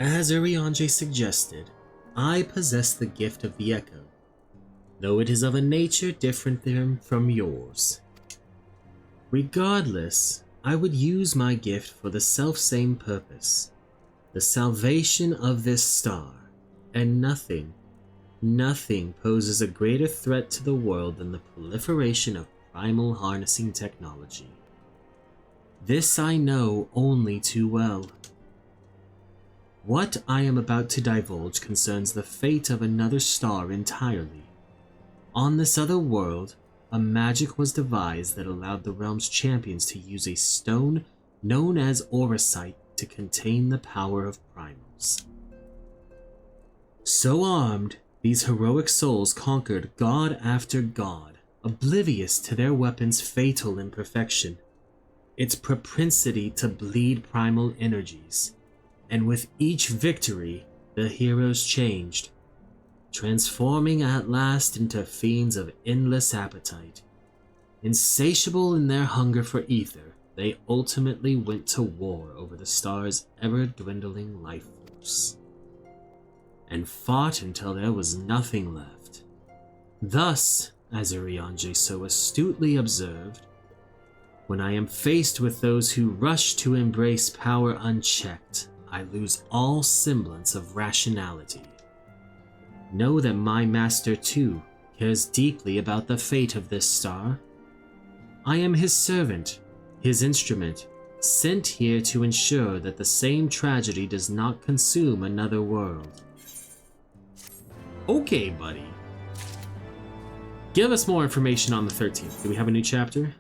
As Arianje suggested, I possess the gift of the Echo, though it is of a nature different from yours. Regardless, I would use my gift for the selfsame purpose. The salvation of this star, and nothing poses a greater threat to the world than the proliferation of primal harnessing technology. This I know only too well. What I am about to divulge concerns the fate of another star entirely. On this other world, a magic was devised that allowed the realm's champions to use a stone known as Auracite to contain the power of primals. So armed, these heroic souls conquered god after god, oblivious to their weapon's fatal imperfection, its propensity to bleed primal energies, and with each victory, the heroes changed, transforming at last into fiends of endless appetite. Insatiable in their hunger for ether, they ultimately went to war over the star's ever-dwindling life force, and fought until there was nothing left. Thus, as Arianje so astutely observed, when I am faced with those who rush to embrace power unchecked, I lose all semblance of rationality. Know that my master, too, cares deeply about the fate of this star. I am his servant, his instrument, sent here to ensure that the same tragedy does not consume another world. Okay, buddy. Give us more information on the 13th. Do we have a new chapter?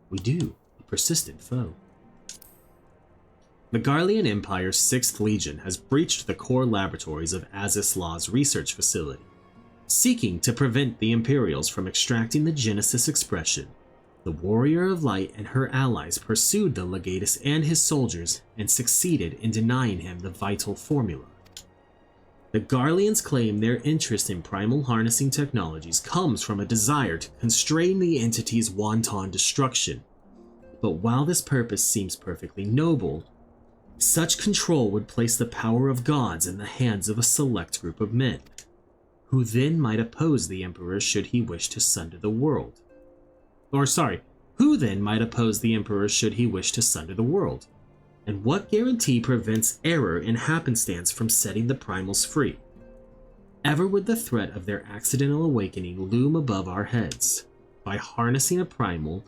We do. A persistent foe. The Garlean Empire's 6th Legion has breached the core laboratories of Aziz Law's research facility, seeking to prevent the Imperials from extracting the Genesis expression. The Warrior of Light and her allies pursued the Legatus and his soldiers and succeeded in denying him the vital formula. The Garleans claim their interest in primal harnessing technologies comes from a desire to constrain the entity's wanton destruction. But while this purpose seems perfectly noble, such control would place the power of gods in the hands of a select group of men, who then might oppose the Emperor should he wish to sunder the world. Who then might oppose the Emperor should he wish to sunder the world? And what guarantee prevents error and happenstance from setting the primals free? Ever would the threat of their accidental awakening loom above our heads. By harnessing a primal,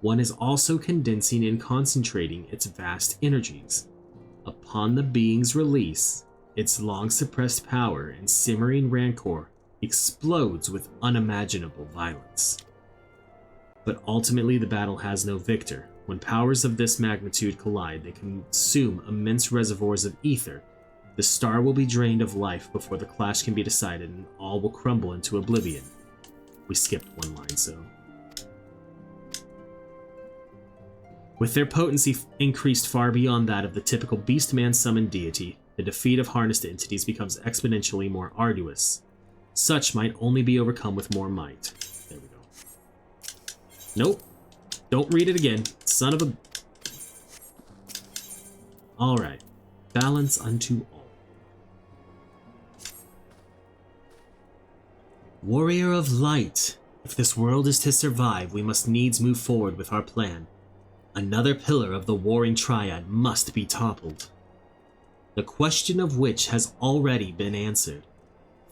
one is also condensing and concentrating its vast energies. Upon the being's release, its long-suppressed power and simmering rancor explodes with unimaginable violence. But ultimately the battle has no victor. When powers of this magnitude collide, they consume immense reservoirs of ether. The star will be drained of life before the clash can be decided, and all will crumble into oblivion. We skipped one line, so... With their potency increased far beyond that of the typical beastman summoned deity, the defeat of harnessed entities becomes exponentially more arduous. Such might only be overcome with more might. There we go. Nope. Don't read it again. Son of a... Alright. Balance unto all. Warrior of Light, if this world is to survive, we must needs move forward with our plan. Another pillar of the Warring Triad must be toppled. The question of which has already been answered.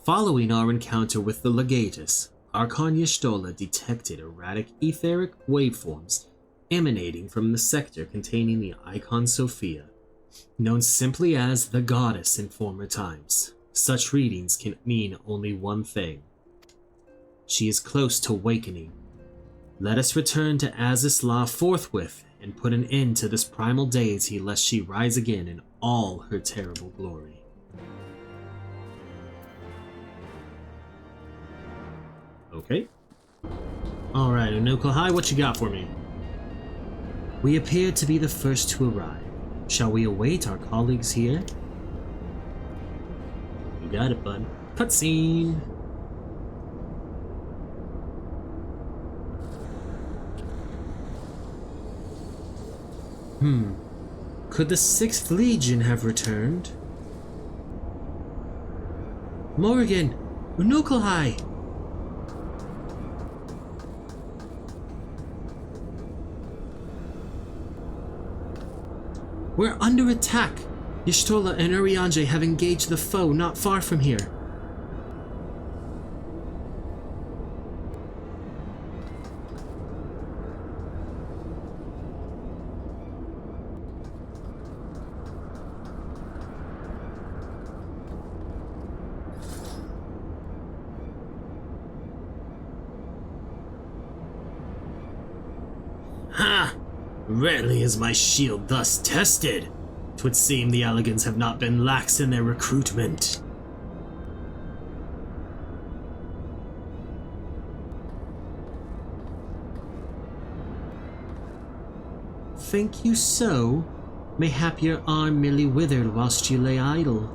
Following our encounter with the Legatus, Archon Y'shtola detected erratic etheric waveforms emanating from the sector containing the Icon Sophia, known simply as the Goddess in former times. Such readings can mean only one thing. She is close to awakening. Let us return to Azizla forthwith and put an end to this primal deity lest she rise again in all her terrible glory. Okay. Alright, Unuka High, what you got for me? We appear to be the first to arrive. Shall we await our colleagues here? You got it, bud. Cutscene! Could the 6th Legion have returned? Morrighan! Unukalhai! We're under attack! Y'shtola and Urianger have engaged the foe not far from here. Ha! Rarely is my shield thus tested. 'Twould seem the Elegans have not been lax in their recruitment. Think you so? Mayhap your arm merely withered whilst you lay idle.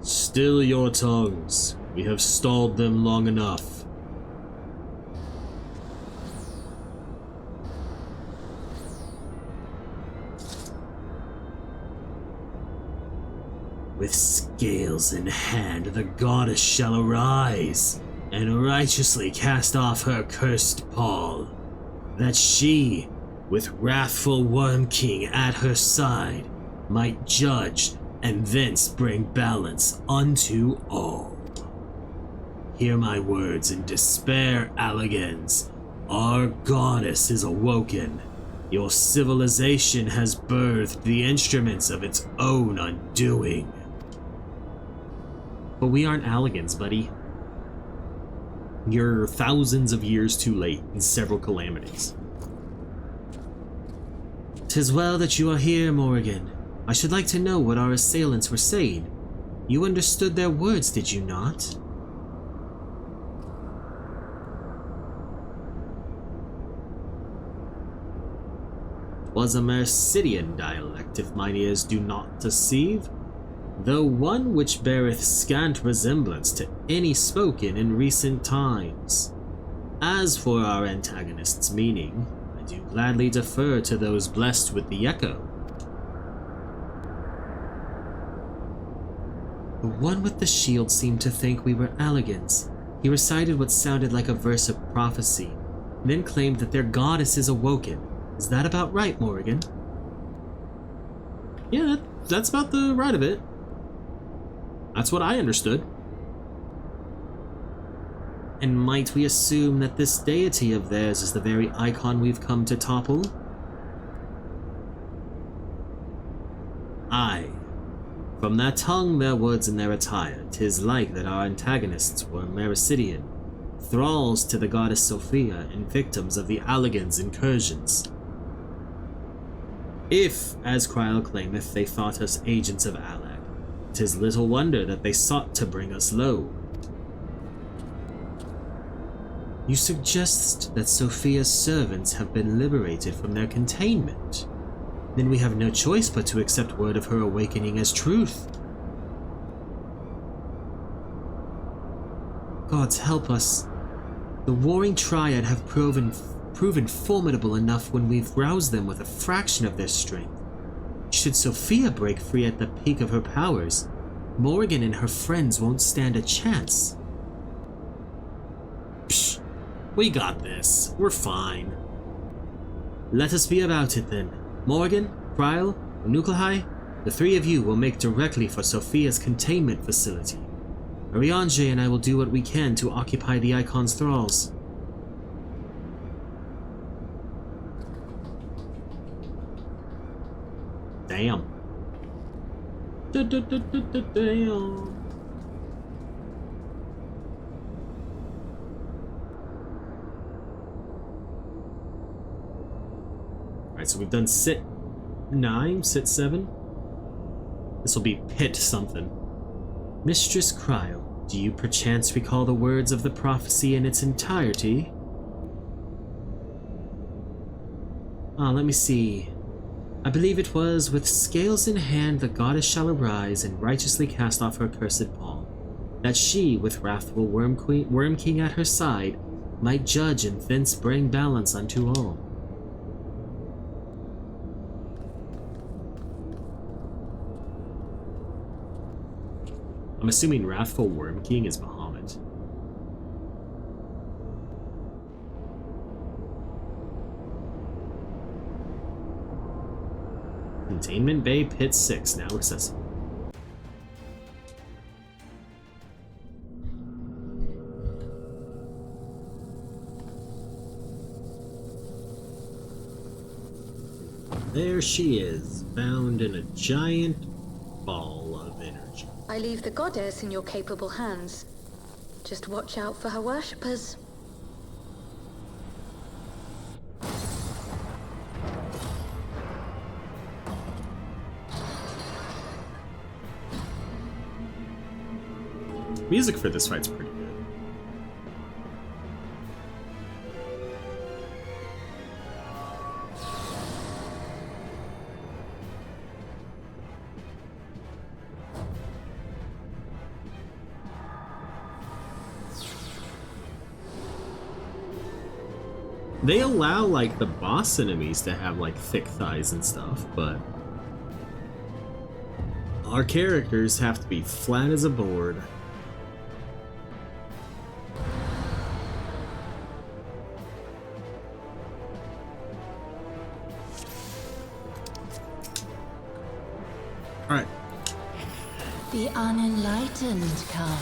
Still your tongues. We have stalled them long enough. With scales in hand, the goddess shall arise, and righteously cast off her cursed pall, that she, with wrathful Worm King at her side, might judge and thence bring balance unto all. Hear my words in despair, Alligans. Our goddess is awoken. Your civilization has birthed the instruments of its own undoing. But we aren't Alligans, buddy. You're thousands of years too late in several calamities. 'Tis well that you are here, Morrighan. I should like to know what our assailants were saying. You understood their words, did you not? Was a Mercidian dialect, if mine ears do not deceive, though one which beareth scant resemblance to any spoken in recent times. As for our antagonist's meaning, I do gladly defer to those blessed with the echo. The one with the shield seemed to think we were Alligans. He recited what sounded like a verse of prophecy, then claimed that their goddess is awoken. Is that about right, Morrighan? Yeah, that's about the right of it. That's what I understood. And might we assume that this deity of theirs is the very icon we've come to topple? Aye. From their tongue, their words, and their attire, 'tis like that our antagonists were Mercidian, thralls to the goddess Sophia and victims of the Alligans' incursions. If, as Kryl claimeth, they thought us agents of Allag, 'tis little wonder that they sought to bring us low. You suggest that Sophia's servants have been liberated from their containment. Then we have no choice but to accept word of her awakening as truth. Gods help us. The Warring Triad have proven formidable enough when we've roused them with a fraction of their strength. Should Sophia break free at the peak of her powers, Morrighan and her friends won't stand a chance. Psh, we got this. We're fine. Let us be about it then. Morrighan, Kryl, and Nuklahai, the three of you will make directly for Sophia's containment facility. Arianje and I will do what we can to occupy the Icon's thralls. Damn. Damn. Alright, so we've done sit 9, sit 7. This will be pit something. Mistress Kryl, do you perchance recall the words of the prophecy in its entirety? Let me see. I believe it was, with scales in hand the goddess shall arise and righteously cast off her cursed pall, that she, with wrathful Worm King at her side, might judge and thence bring balance unto all. I'm assuming Wrathful Worm King is Bahamut. Containment Bay Pit 6 now accessible. There she is, bound in a giant ball of energy. I leave the goddess in your capable hands. Just watch out for her worshippers. Music for this fight's pretty good. They allow, like, the boss enemies to have, like, thick thighs and stuff, but our characters have to be flat as a board. Alright. The unenlightened come.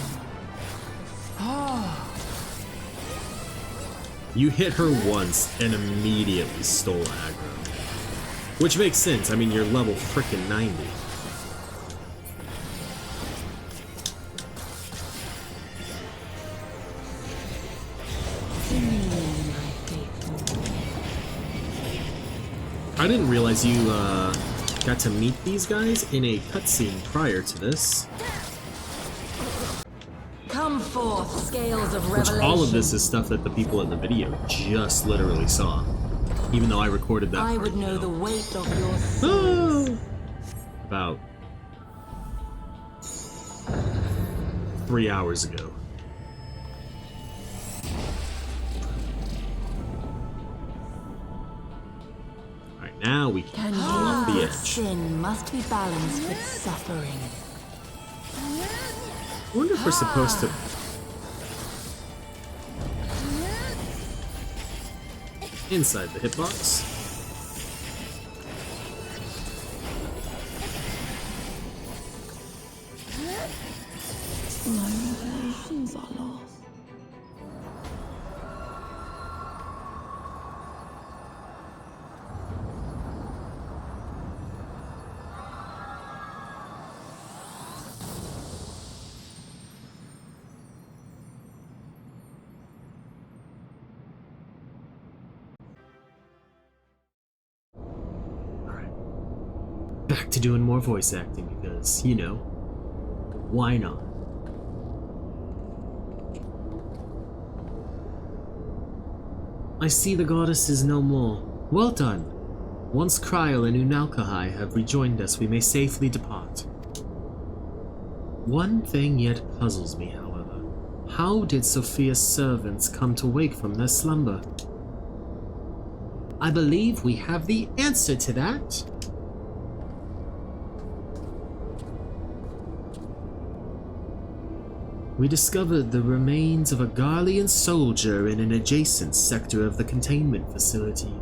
You hit her once and immediately stole aggro. Which makes sense, I mean, you're level frickin' 90. I didn't realize you, got to meet these guys in a cutscene prior to this. Come forth, scales of Which revelation. all of this is stuff that the people in the video just literally saw. Even though I recorded that I part, would know you the weight of your sins. Oh! About 3 hours ago. Alright, now we can Can fall off the you edge. sin must be balanced with suffering. I wonder if we're supposed to... Inside the hitbox. My revelations are lost. Back to doing more voice acting because, you know, why not? I see the goddess is no more. Well done. Once Kryl and Unalkahai have rejoined us, we may safely depart. One thing yet puzzles me, however. How did Sophia's servants come to wake from their slumber? I believe we have the answer to that. We discovered the remains of a Garlean soldier in an adjacent sector of the containment facility.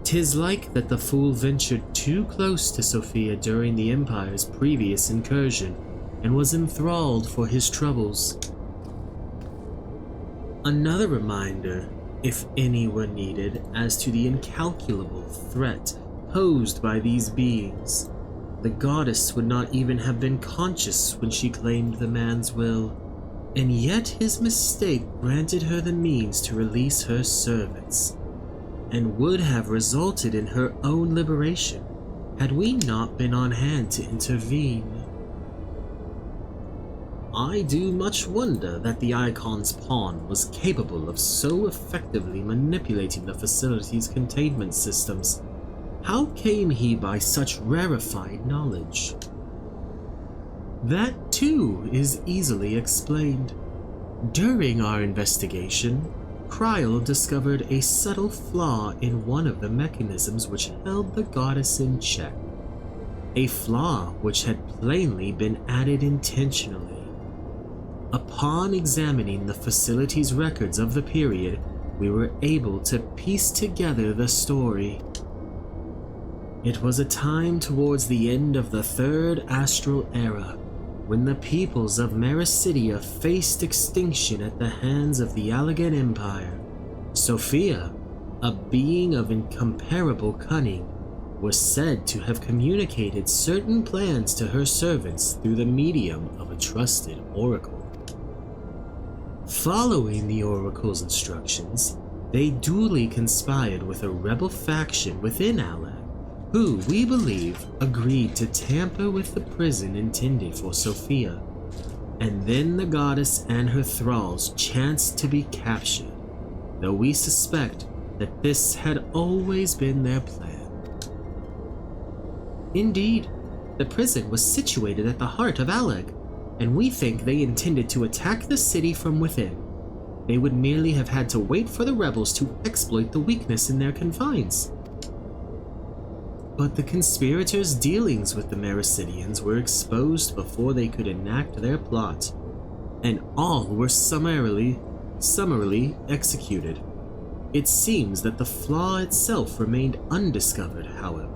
'Tis like that the fool ventured too close to Sophia during the Empire's previous incursion and was enthralled for his troubles. Another reminder, if any were needed, as to the incalculable threat posed by these beings. The goddess would not even have been conscious when she claimed the man's will, and yet his mistake granted her the means to release her servants, and would have resulted in her own liberation had we not been on hand to intervene. I do much wonder that the Icon's pawn was capable of so effectively manipulating the facility's containment systems. How came he by such rarefied knowledge? That too is easily explained. During our investigation, Kryl discovered a subtle flaw in one of the mechanisms which held the goddess in check. A flaw which had plainly been added intentionally. Upon examining the facility's records of the period, we were able to piece together the story. It was a time towards the end of the Third Astral Era, when the peoples of Mericidia faced extinction at the hands of the Allagan Empire. Sophia, a being of incomparable cunning, was said to have communicated certain plans to her servants through the medium of a trusted oracle. Following the oracle's instructions, they duly conspired with a rebel faction within Allag, who, we believe, agreed to tamper with the prison intended for Sophia, and then the goddess and her thralls chanced to be captured, though we suspect that this had always been their plan. Indeed, the prison was situated at the heart of Allag, and we think they intended to attack the city from within. They would merely have had to wait for the rebels to exploit the weakness in their confines. But the conspirators' dealings with the Mericidians were exposed before they could enact their plot, and all were summarily executed. It seems that the flaw itself remained undiscovered, however,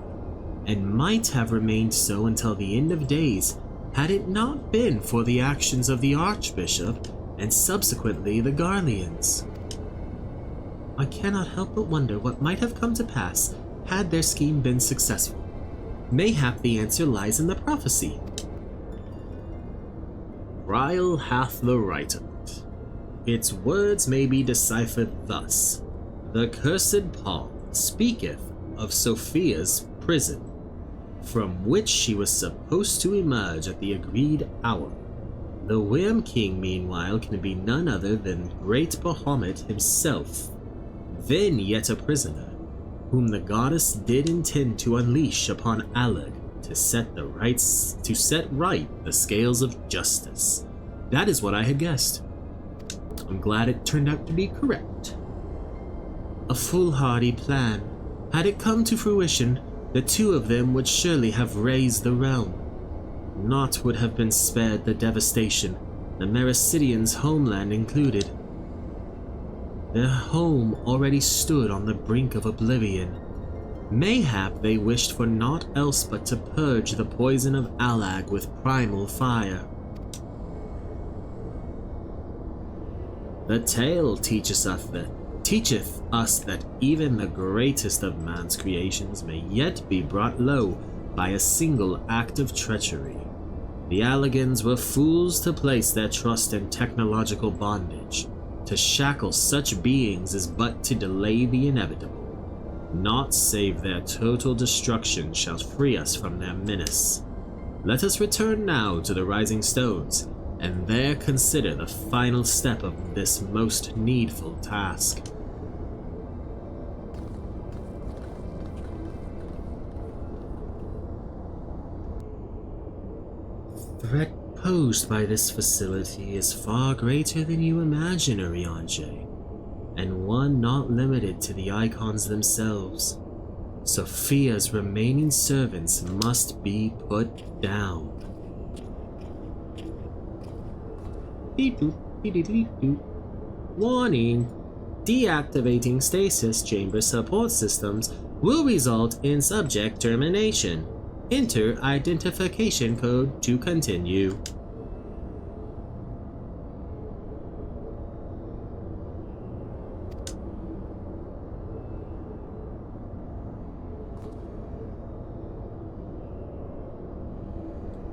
and might have remained so until the end of days had it not been for the actions of the Archbishop and subsequently the Garleans. I cannot help but wonder what might have come to pass had their scheme been successful. Mayhap the answer lies in the prophecy. Kryl hath the right of it. Its words may be deciphered thus. The cursed palm speaketh of Sophia's prison, from which she was supposed to emerge at the agreed hour. The Worm King, meanwhile, can be none other than Great Bahamut himself, then yet a prisoner, whom the goddess did intend to unleash upon Allag to set right the scales of justice. That is what I had guessed. I'm glad it turned out to be correct. A foolhardy plan. Had it come to fruition, the two of them would surely have razed the realm. Naught would have been spared the devastation, the Mericidians' homeland included. Their home already stood on the brink of oblivion. Mayhap they wished for naught else but to purge the poison of Allag with primal fire. The tale teacheth us that even the greatest of man's creations may yet be brought low by a single act of treachery. The Allagans were fools to place their trust in technological bondage. To shackle such beings is but to delay the inevitable. Naught save their total destruction shall free us from their menace. Let us return now to the Rising Stones, and there consider the final step of this most needful task. threat posed by this facility is far greater than you imagine, Arianje, and one not limited to the icons themselves. Sophia's remaining servants must be put down. Beep boop, beep beep beep boop. Warning! Deactivating stasis chamber support systems will result in subject termination. Enter identification code to continue.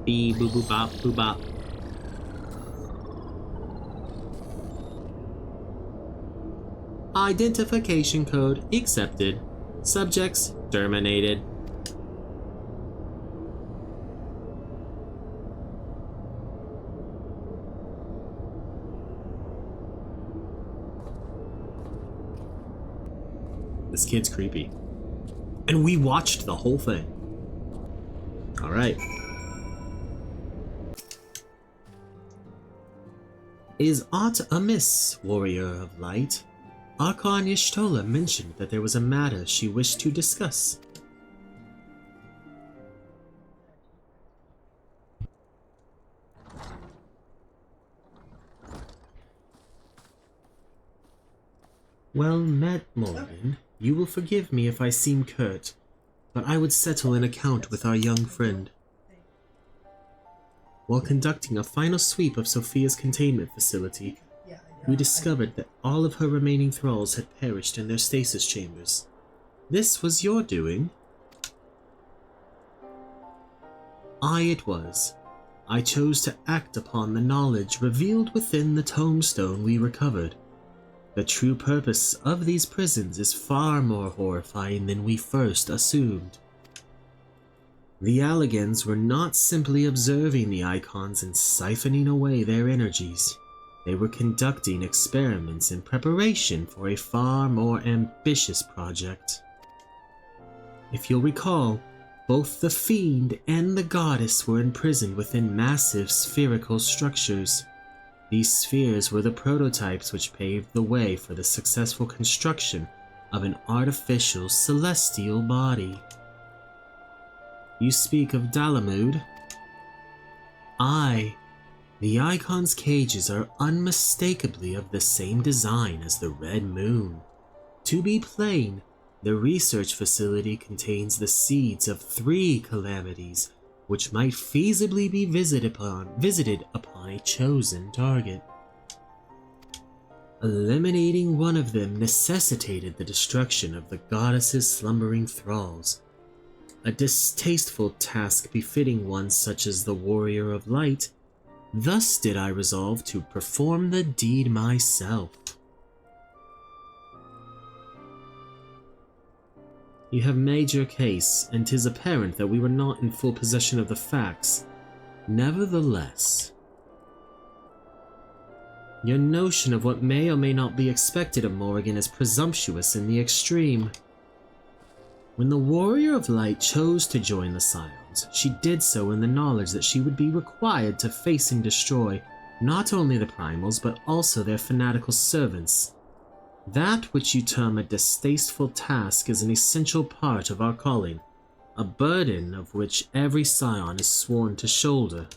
Beep boop boop bop boop bop. Identification code accepted. Subjects terminated. This kid's creepy. And we watched the whole thing. Alright. Is aught amiss, warrior of light? Archon Y'shtola mentioned that there was a matter she wished to discuss. Well met, Morrighan. You will forgive me if I seem curt, but I would settle an account with our young friend. While conducting a final sweep of Sophia's containment facility, we discovered that all of her remaining thralls had perished in their stasis chambers. This was your doing? It was. I chose to act upon the knowledge revealed within the tombstone we recovered. The true purpose of these prisons is far more horrifying than we first assumed. The Alligans were not simply observing the icons and siphoning away their energies. They were conducting experiments in preparation for a far more ambitious project. If you'll recall, both the Fiend and the Goddess were imprisoned within massive spherical structures. These spheres were the prototypes which paved the way for the successful construction of an artificial celestial body. You speak of Dalamud? Aye. The Icon's cages are unmistakably of the same design as the Red Moon. To be plain, the research facility contains the seeds of 3 calamities, which might feasibly be visited upon a chosen target. Eliminating one of them necessitated the destruction of the goddess's slumbering thralls, a distasteful task befitting one such as the Warrior of Light. Thus did I resolve to perform the deed myself. You have made your case, and 'tis apparent that we were not in full possession of the facts. Nevertheless, your notion of what may or may not be expected of Morrighan is presumptuous in the extreme. When the Warrior of Light chose to join the Scions, she did so in the knowledge that she would be required to face and destroy not only the Primals, but also their fanatical servants. That which you term a distasteful task is an essential part of our calling, a burden of which every Scion is sworn to shoulder.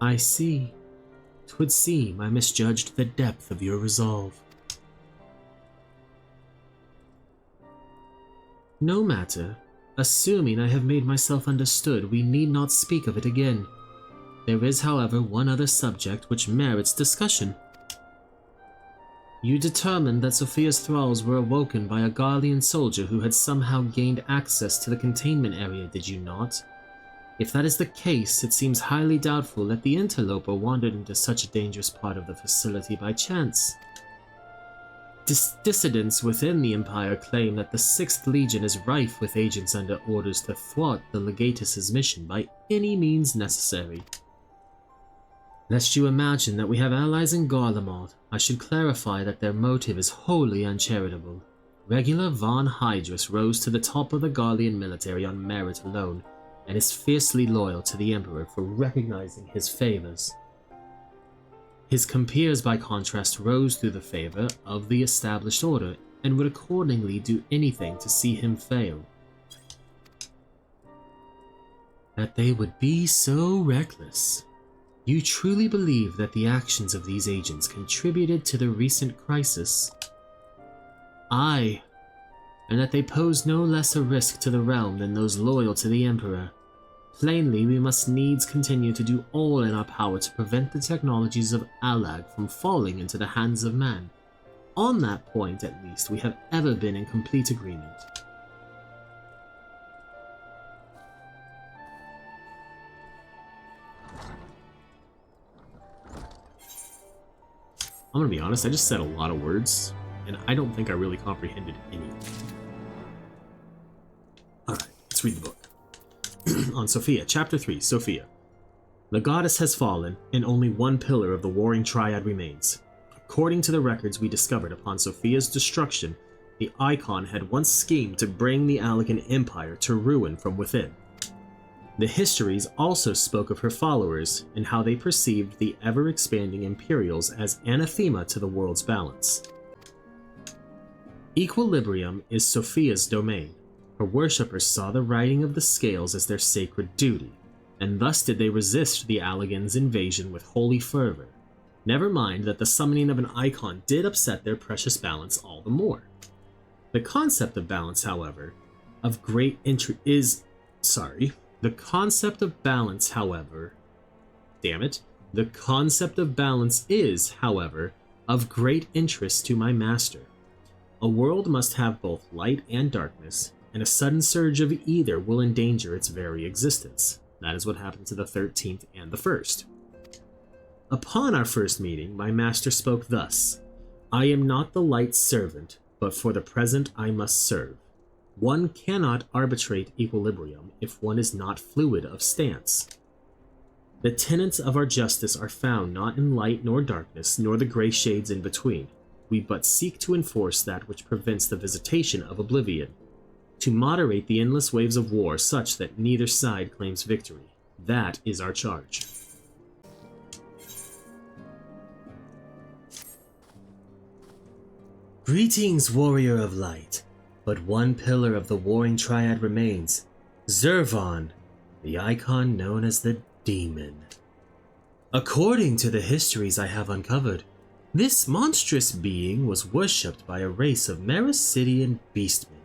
I see. 'Twould seem I misjudged the depth of your resolve. No matter. Assuming I have made myself understood, we need not speak of it again. There is, however, one other subject which merits discussion. You determined that Sophia's thralls were awoken by a Garlean soldier who had somehow gained access to the containment area, did you not? If that is the case, it seems highly doubtful that the interloper wandered into such a dangerous part of the facility by chance. Dissidents within the Empire claim that the 6th Legion is rife with agents under orders to thwart the Legatus's mission by any means necessary. Lest you imagine that we have allies in Garlemald, I should clarify that their motive is wholly uncharitable. Regular von Hydrus rose to the top of the Garlean military on merit alone, and is fiercely loyal to the Emperor for recognizing his favors. His compeers, by contrast, rose through the favor of the established order, and would accordingly do anything to see him fail. That they would be so reckless. You truly believe that the actions of these agents contributed to the recent crisis? Aye, and that they pose no less a risk to the realm than those loyal to the Emperor. Plainly, we must needs continue to do all in our power to prevent the technologies of Allag from falling into the hands of man. On that point, at least, we have ever been in complete agreement. I'm gonna be honest, I just said a lot of words, and I don't think I really comprehended any. Alright, let's read the book. On Sophia, Chapter 3, Sophia. The goddess has fallen, and only one pillar of the Warring Triad remains. According to the records we discovered upon Sophia's destruction, the Icon had once schemed to bring the Allagan Empire to ruin from within. The histories also spoke of her followers and how they perceived the ever-expanding Imperials as anathema to the world's balance. Equilibrium is Sophia's domain. Her worshippers saw the righting of the scales as their sacred duty, and thus did they resist the Allagan's invasion with holy fervor. Never mind that the summoning of an icon did upset their precious balance all the more. The concept of balance, however, of great interest is... The concept of balance, however, of great interest to my master. A world must have both light and darkness, and a sudden surge of either will endanger its very existence. That is what happened to the 13th and the 1st. Upon our first meeting, my master spoke thus: I am not the light's servant, but for the present I must serve. One cannot arbitrate equilibrium if one is not fluid of stance. The tenets of our justice are found not in light nor darkness, nor the gray shades in between. We but seek to enforce that which prevents the visitation of oblivion, to moderate the endless waves of war such that neither side claims victory. That is our charge. Greetings, warrior of light. But one pillar of the Warring Triad remains, Zervon, the icon known as the Demon. According to the histories I have uncovered, this monstrous being was worshipped by a race of Mericidian beastmen.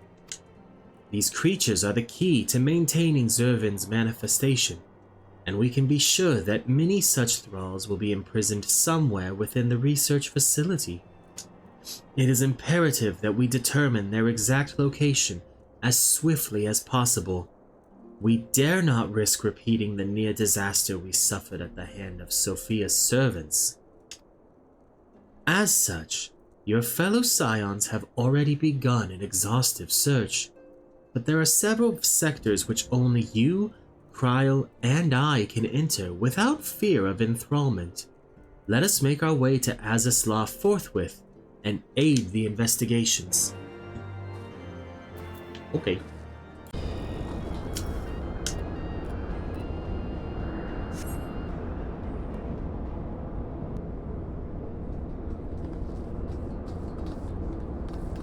These creatures are the key to maintaining Zervan's manifestation, and we can be sure that many such thralls will be imprisoned somewhere within the research facility. It is imperative that we determine their exact location as swiftly as possible. We dare not risk repeating the near disaster we suffered at the hand of Sophia's servants. As such, your fellow scions have already begun an exhaustive search, but there are several sectors which only you, Kryl, and I can enter without fear of enthrallment. Let us make our way to Azislaw forthwith and aid the investigations. Okay.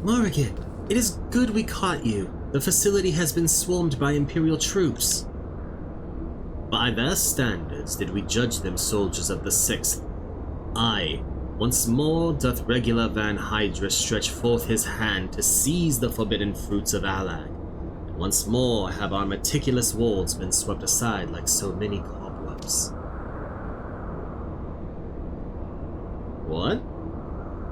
Morrighan, it is good we caught you. The facility has been swarmed by Imperial troops. By their standards did we judge them soldiers of the 6th. Aye, once more doth regular Van Hydra stretch forth his hand to seize the forbidden fruits of Allag, and once more have our meticulous walls been swept aside like so many cobwebs. What?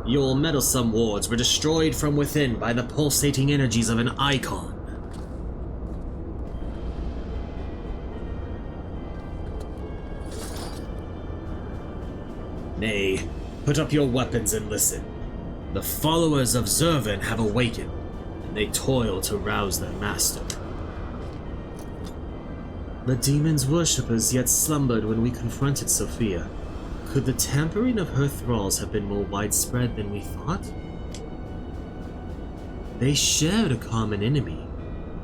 Your meddlesome wards were destroyed from within by the pulsating energies of an icon. Nay, put up your weapons and listen. The followers of Zervan have awakened, and they toil to rouse their master. The demon's worshippers yet slumbered when we confronted Sophia. Could the tampering of her thralls have been more widespread than we thought? They shared a common enemy.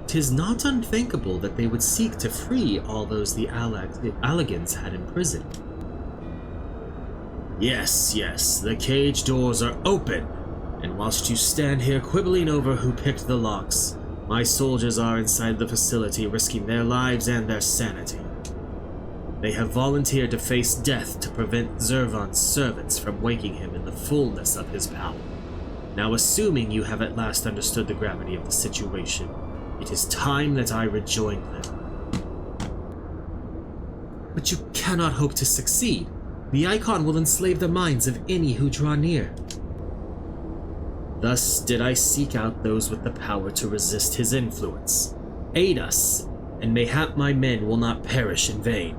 'Tis not unthinkable that they would seek to free all those the Allegans had imprisoned. Yes, the cage doors are open, and whilst you stand here quibbling over who picked the locks, my soldiers are inside the facility risking their lives and their sanity. They have volunteered to face death to prevent Zervan's servants from waking him in the fullness of his power. Now, assuming you have at last understood the gravity of the situation, it is time that I rejoin them. But you cannot hope to succeed. The Icon will enslave the minds of any who draw near. Thus did I seek out those with the power to resist his influence. Aid us, and mayhap my men will not perish in vain.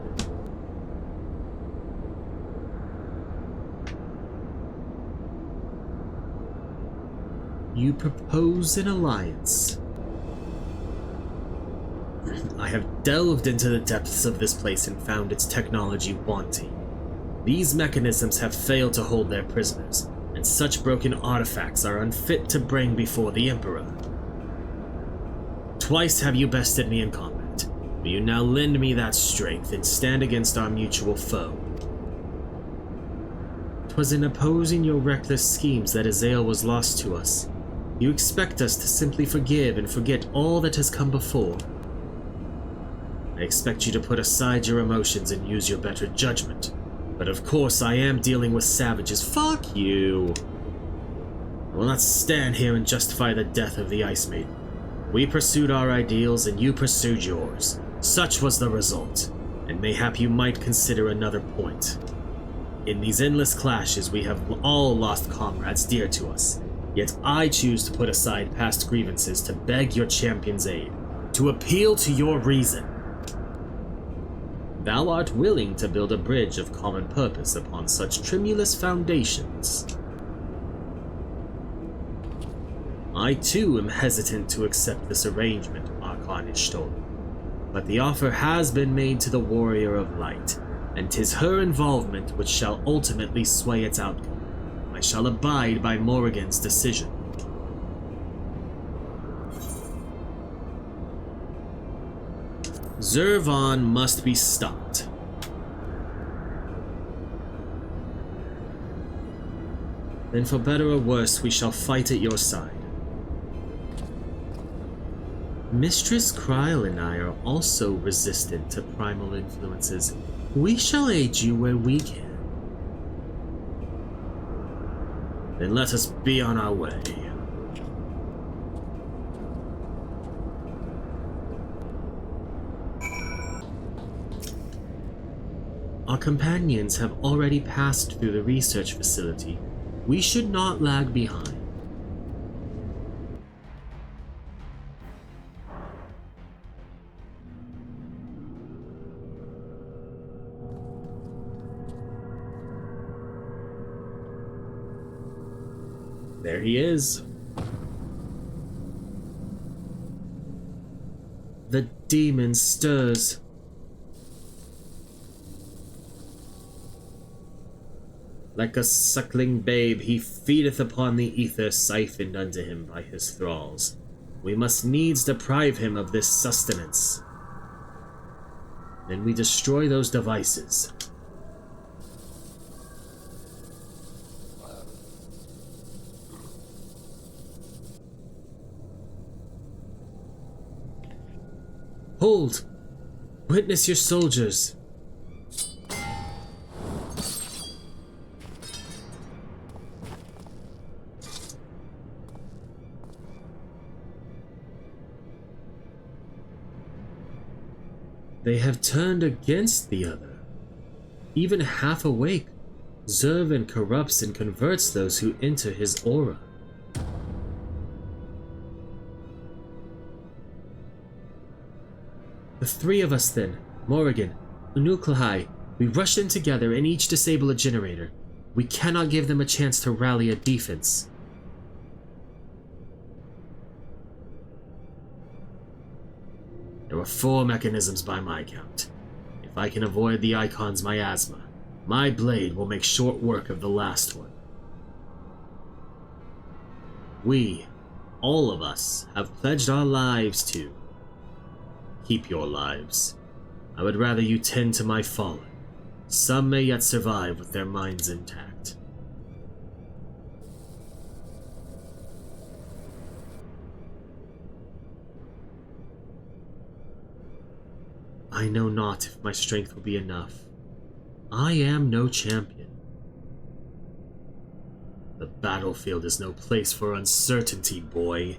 You propose an alliance. I have delved into the depths of this place and found its technology wanting. These mechanisms have failed to hold their prisoners, and such broken artifacts are unfit to bring before the Emperor. Twice have you bested me in combat, but you now lend me that strength and stand against our mutual foe. 'Twas in opposing your reckless schemes that Azael was lost to us. You expect us to simply forgive and forget all that has come before. I expect you to put aside your emotions and use your better judgment. But of course I am dealing with savages. Fuck you! I will not stand here and justify the death of the Ice Maiden. We pursued our ideals and you pursued yours. Such was the result, and mayhap you might consider another point. In these endless clashes we have all lost comrades dear to us, yet I choose to put aside past grievances to beg your champion's aid, to appeal to your reason. Thou art willing to build a bridge of common purpose upon such tremulous foundations. I too am hesitant to accept this arrangement, Archon Ishtor, but the offer has been made to the Warrior of Light, and 'tis her involvement which shall ultimately sway its outcome. I shall abide by Morrighan's decision. Zervan must be stopped. Then for better or worse, we shall fight at your side. Mistress Kryl and I are also resistant to primal influences. We shall aid you where we can. Then let us be on our way. Our companions have already passed through the research facility. We should not lag behind. There he is. The demon stirs. Like a suckling babe, he feedeth upon the ether siphoned unto him by his thralls. We must needs deprive him of this sustenance. Then we destroy those devices. Hold! Witness your soldiers! They have turned against the other. Even half awake, Zervan corrupts and converts those who enter his aura. The three of us then, Morrighan, Unuklahai, we rush in together and each disable a generator. We cannot give them a chance to rally a defense. There were 4 mechanisms by my count. If I can avoid the Icon's miasma, My blade will make short work of the last one. We, all of us, have pledged our lives to. Keep your lives. I would rather you tend to my fallen. Some may yet survive with their minds intact. I know not if my strength will be enough. I am no champion. The battlefield is no place for uncertainty, boy.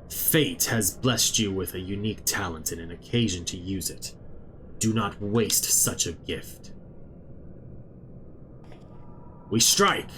Fate has blessed you with a unique talent and an occasion to use it. Do not waste such a gift. We strike!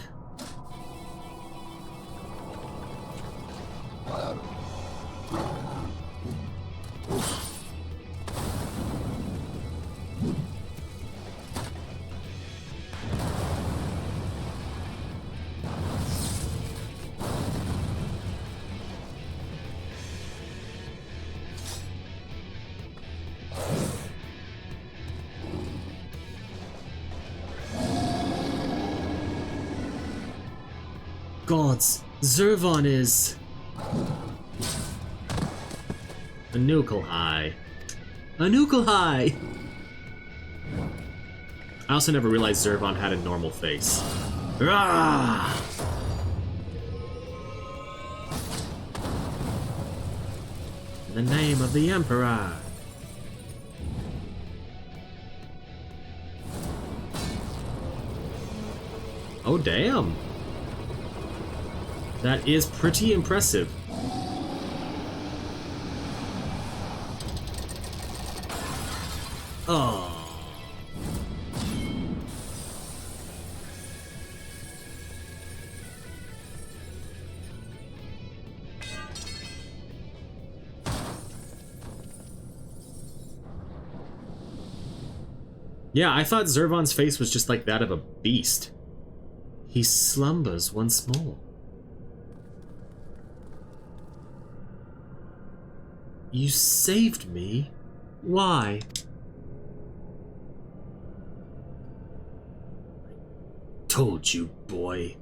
Gods, Zervon is... Anukulhai. Anukulhai! I also never realized Zervon had a normal face. Rah! In the name of the Emperor! Oh, damn! That is pretty impressive. Oh. Yeah, I thought Zervon's face was just like that of a beast. He slumbers once more. You saved me? Why? I told you, boy.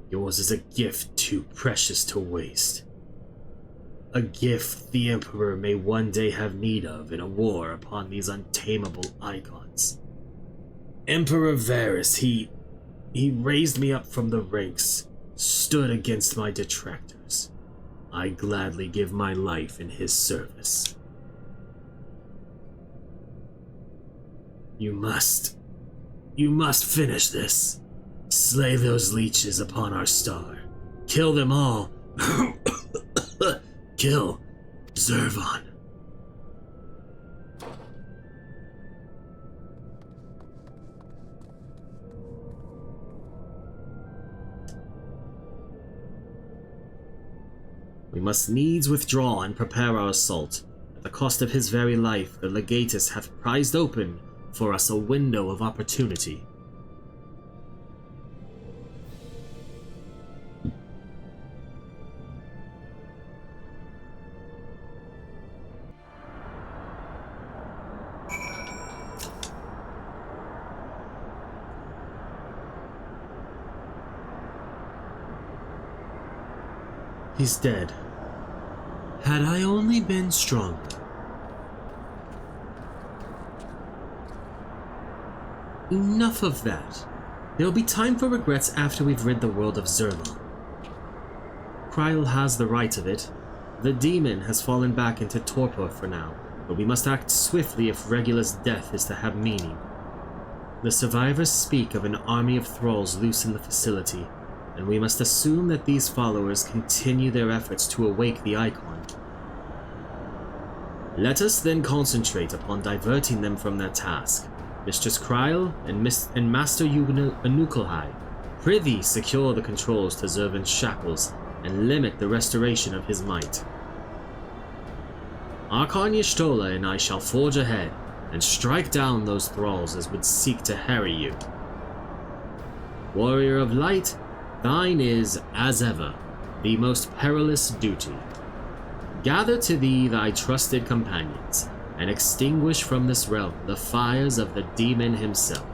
Yours is a gift too precious to waste. A gift the Emperor may one day have need of in a war upon these untamable icons. Emperor Varus, he raised me up from the ranks, stood against my detractors. I gladly give my life in his service. You must finish this. Slay those leeches upon our star. Kill them all. Kill Zervon. We must needs withdraw and prepare our assault. At the cost of his very life, the legatus hath prized open for us a window of opportunity. He's dead. Had I only been stronger. Enough of that. There'll be time for regrets after we've rid the world of Zervon. Kryl has the right of it. The demon has fallen back into torpor for now, but we must act swiftly if Regulus' death is to have meaning. The survivors speak of an army of thralls loose in the facility, and we must assume that these followers continue their efforts to awake the icon. Let us then concentrate upon diverting them from their task. Mistress Kryl and Master Anukulhai, prithee secure the controls to Zervan's shackles and limit the restoration of his might. Archon Y'shtola and I shall forge ahead and strike down those thralls as would seek to harry you. Warrior of Light, thine is, as ever, the most perilous duty. Gather to thee thy trusted companions, and extinguish from this realm the fires of the demon himself.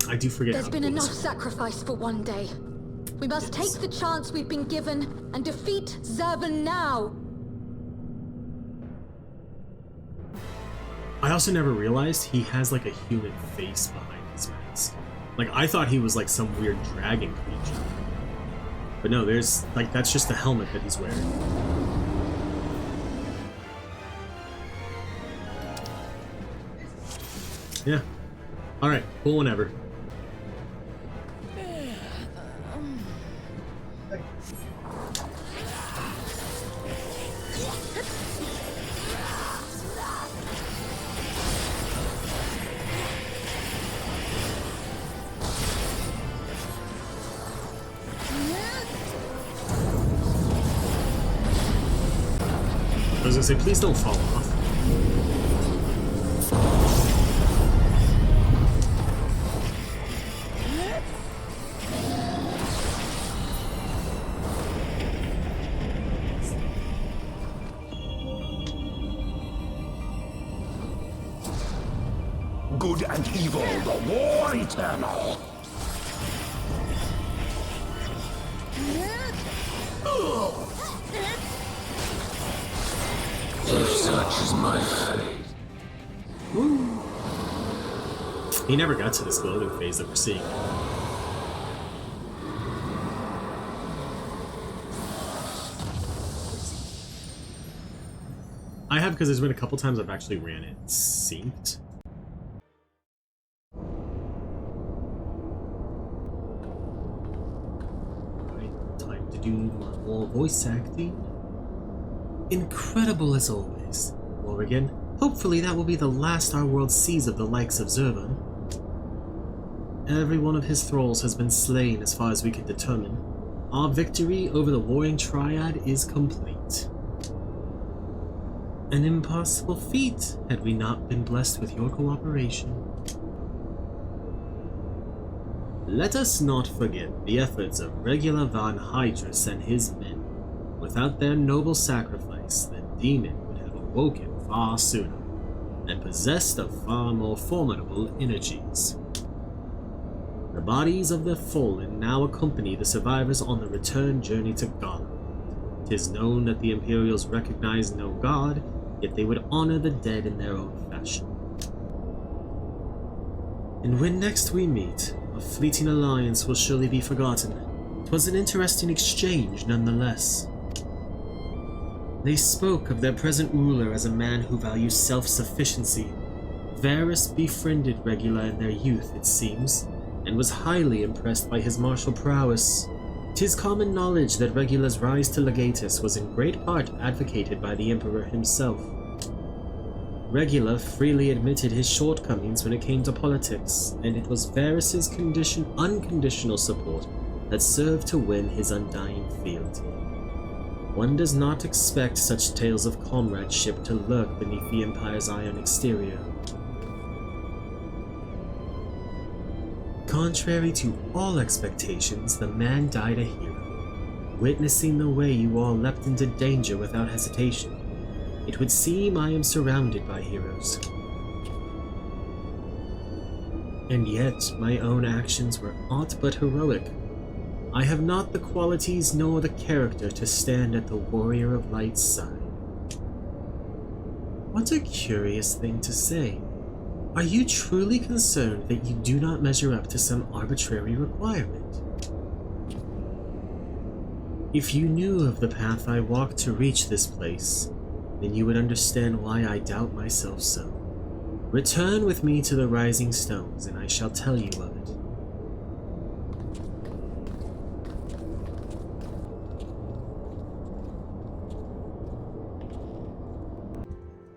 I do forget. There's how been cool enough this is. sacrifice for one day. We must Yes. take the chance we've been given and defeat Zurvan now. I also never realized he has like a human face behind his mask. Like I thought he was like some weird dragon creature. But no, there's like that's just the helmet that he's wearing. Yeah. Alright, cool whenever. I was gonna say, please don't fall off. Good and evil, the war eternal. If such is my fate. He never got to this golden phase that we're seeing. I have, because there's been a couple times I've actually ran it synced. Alright, time to do more voice acting. Incredible as always, Morrighan. Hopefully that will be the last our world sees of the likes of Zurvan. Every one of his thralls has been slain as far as we can determine. Our victory over the Warring Triad is complete. An impossible feat had we not been blessed with your cooperation. Let us not forget the efforts of Regula von Hydrus and his men. Without their noble sacrifice, the demon would have awoken far sooner, and possessed of far more formidable energies. The bodies of the fallen now accompany the survivors on the return journey to God. 'Tis known that the Imperials recognize no God, yet they would honor the dead in their own fashion. And when next we meet, a fleeting alliance will surely be forgotten. 'Twas an interesting exchange nonetheless. They spoke of their present ruler as a man who values self-sufficiency. Varys befriended Regula in their youth, it seems, and was highly impressed by his martial prowess. 'Tis common knowledge that Regula's rise to legatus was in great part advocated by the Emperor himself. Regula freely admitted his shortcomings when it came to politics, and it was Varys's unconditional support that served to win his undying fealty. One does not expect such tales of comradeship to lurk beneath the Empire's iron exterior. Contrary to all expectations, the man died a hero, witnessing the way you all leapt into danger without hesitation. It would seem I am surrounded by heroes. And yet, my own actions were aught but heroic. I have not the qualities nor the character to stand at the Warrior of Light's side. What a curious thing to say. Are you truly concerned that you do not measure up to some arbitrary requirement? If you knew of the path I walked to reach this place, then you would understand why I doubt myself so. Return with me to the Rising Stones, and I shall tell you of it.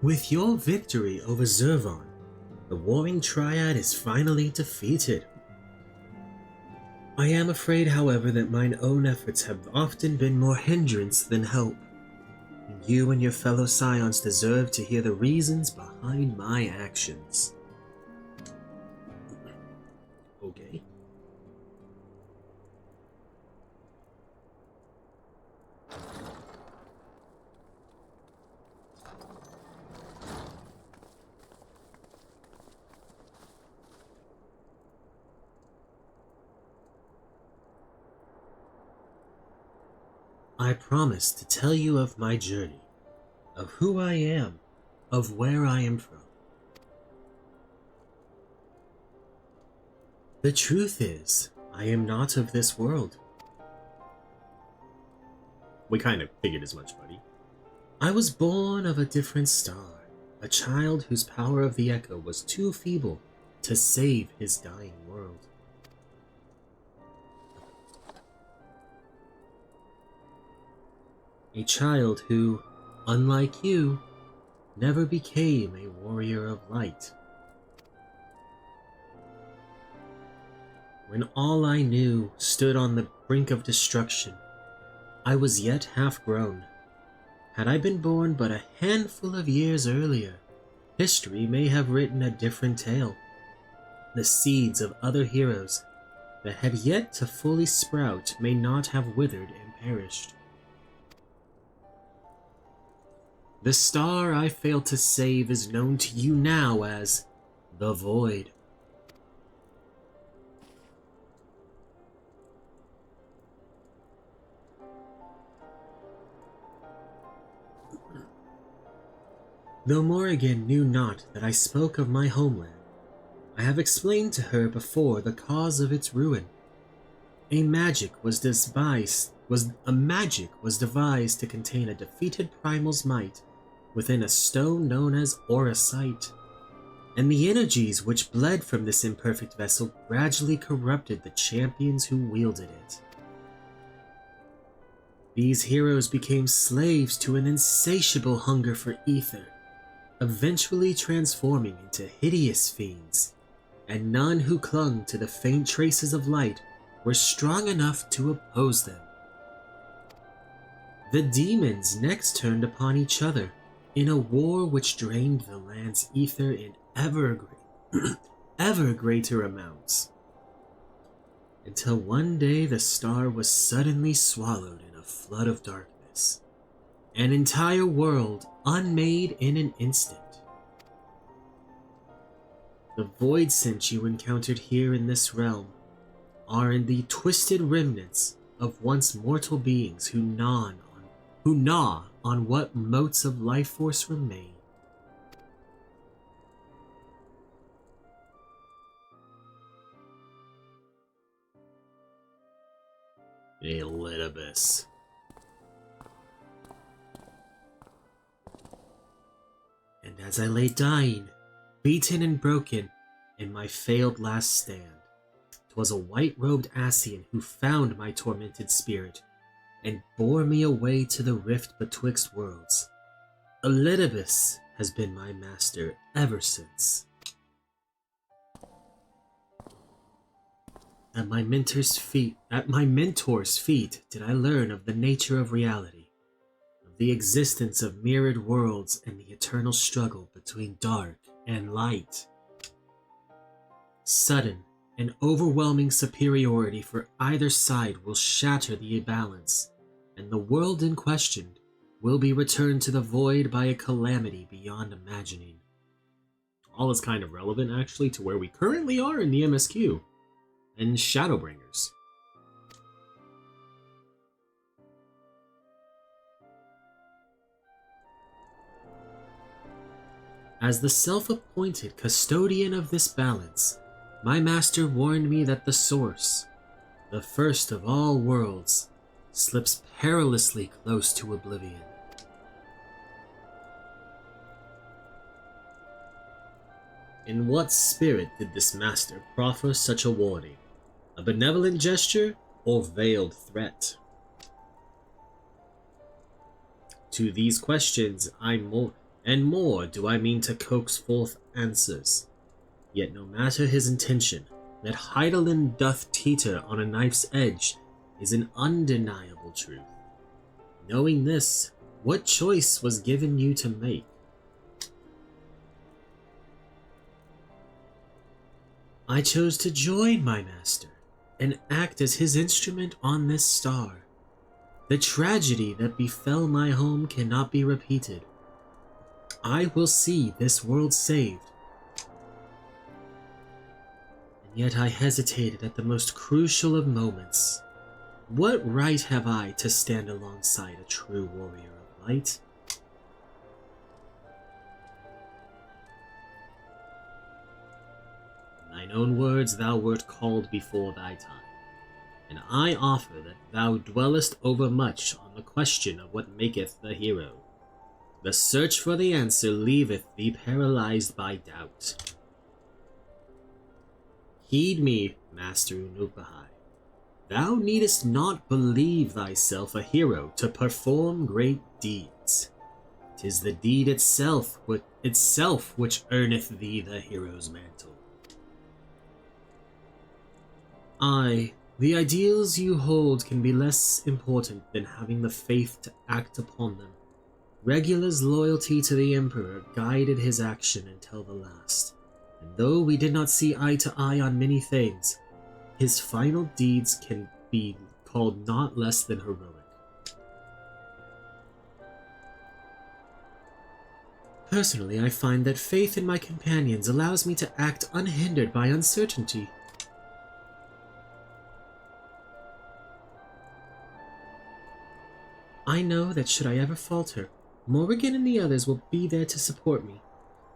With your victory over Zurvan, the Warring Triad is finally defeated. I am afraid, however, that mine own efforts have often been more hindrance than help. You and your fellow scions deserve to hear the reasons behind my actions. Okay. I promise to tell you of my journey, of who I am, of where I am from. The truth is, I am not of this world. We kind of figured as much, buddy. I was born of a different star, a child whose power of the echo was too feeble to save his dying world. A child who, unlike you, never became a warrior of light. When all I knew stood on the brink of destruction, I was yet half grown. Had I been born but a handful of years earlier, history may have written a different tale. The seeds of other heroes that had yet to fully sprout may not have withered and perished. The star I failed to save is known to you now as the Void. Though Morrighan knew not that I spoke of my homeland, I have explained to her before the cause of its ruin. A magic was devised to contain a defeated primal's might within a stone known as Auracite, and the energies which bled from this imperfect vessel gradually corrupted the champions who wielded it. These heroes became slaves to an insatiable hunger for ether, eventually transforming into hideous fiends, and none who clung to the faint traces of light were strong enough to oppose them. The demons next turned upon each other in a war which drained the land's ether in ever greater amounts, until one day the star was suddenly swallowed in a flood of darkness, an entire world unmade in an instant. The void sense you encountered here in this realm are in the twisted remnants of once mortal beings who gnaw on what motes of life force remain. Elidibus. And as I lay dying, beaten and broken in my failed last stand, 'twas a white-robed Ascian who found my tormented spirit and bore me away to the rift betwixt worlds. Elidibus has been my master ever since. At my mentor's feet did I learn of the nature of reality, of the existence of mirrored worlds and the eternal struggle between dark and light. Sudden and overwhelming superiority for either side will shatter the balance, and the world in question will be returned to the void by a calamity beyond imagining. All is kind of relevant, actually, to where we currently are in the MSQ and Shadowbringers. As the self-appointed custodian of this balance, my master warned me that the source, the first of all worlds, slips perilously close to oblivion. In what spirit did this master proffer such a warning? A benevolent gesture or veiled threat? To these questions more do I mean to coax forth answers. Yet no matter his intention, that Hydaelyn doth teeter on a knife's edge is an undeniable truth. Knowing this, what choice was given you to make? I chose to join my master and act as his instrument on this star. The tragedy that befell my home cannot be repeated. I will see this world saved. And yet I hesitated at the most crucial of moments. What right have I to stand alongside a true warrior of light? In thine own words thou wert called before thy time, and I offer that thou dwellest overmuch on the question of what maketh the hero. The search for the answer leaveth thee paralyzed by doubt. Heed me, Master Unukahai. Thou needest not believe thyself a hero to perform great deeds. 'Tis the deed itself which earneth thee the hero's mantle. Aye, the ideals you hold can be less important than having the faith to act upon them. Regula's loyalty to the Emperor guided his action until the last, and though we did not see eye to eye on many things, his final deeds can be called not less than heroic. Personally, I find that faith in my companions allows me to act unhindered by uncertainty. I know that should I ever falter, Morrighan and the others will be there to support me,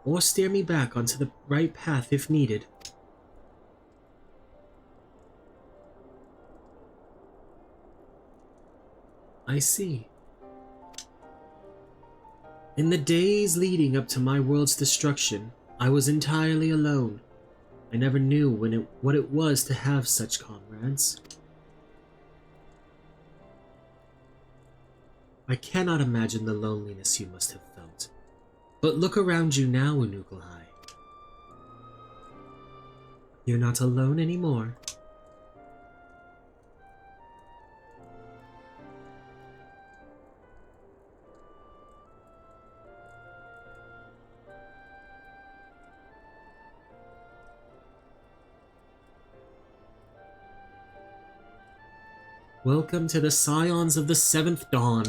or steer me back onto the right path if needed. I see. In the days leading up to my world's destruction, I was entirely alone. I never knew what it was to have such comrades. I cannot imagine the loneliness you must have felt. But look around you now, Unukalhai. You're not alone anymore. Welcome to the Scions of the Seventh Dawn.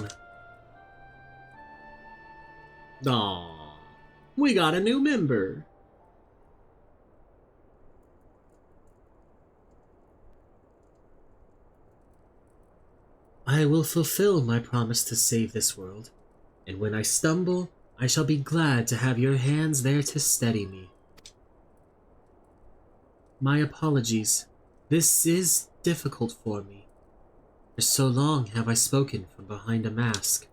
Aww, we got a new member. I will fulfill my promise to save this world, and when I stumble, I shall be glad to have your hands there to steady me. My apologies. This is difficult for me. For so long have I spoken from behind a mask.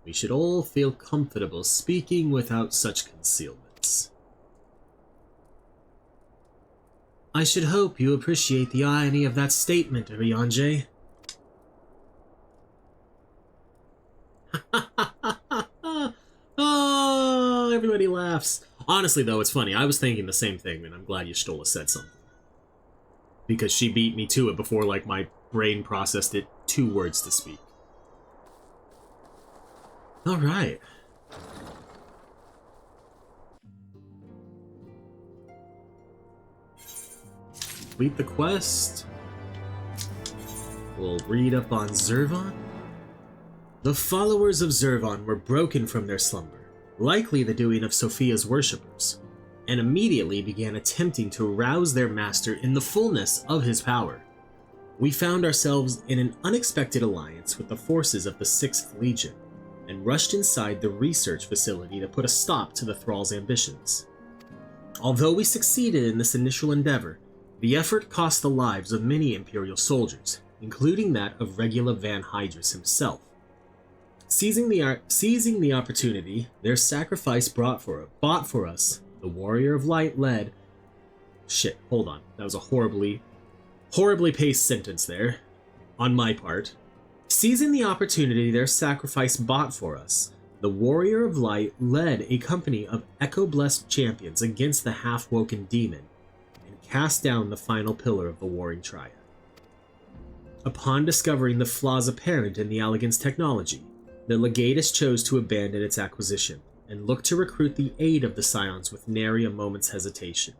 We should all feel comfortable speaking without such concealments. I should hope you appreciate the irony of that statement, Ryanje. Oh, everybody laughs. Honestly, though, it's funny. I was thinking the same thing, and I'm glad Y'shtola said something. Because she beat me to it before, like, my brain processed it 2 words to speak. Alright. Complete the quest. We'll read up on Zervon. The followers of Zervon were broken from their slumber, likely the doing of Sophia's worshippers, and immediately began attempting to arouse their master in the fullness of his power. We found ourselves in an unexpected alliance with the forces of the 6th Legion, and rushed inside the research facility to put a stop to the Thrall's ambitions. Although we succeeded in this initial endeavor, the effort cost the lives of many Imperial soldiers, including that of Regula Van Hydrus himself. Seizing the opportunity, their sacrifice bought for us, the Warrior of Light led... Shit, hold on. That was a horribly paced sentence there, on my part. Seizing the opportunity their sacrifice bought for us, the Warrior of Light led a company of Echo-blessed champions against the half-woken demon, and cast down the final pillar of the Warring Triad. Upon discovering the flaws apparent in the Alligan's technology, the Legatus chose to abandon its acquisition, and looked to recruit the aid of the Scions with nary a moment's hesitation.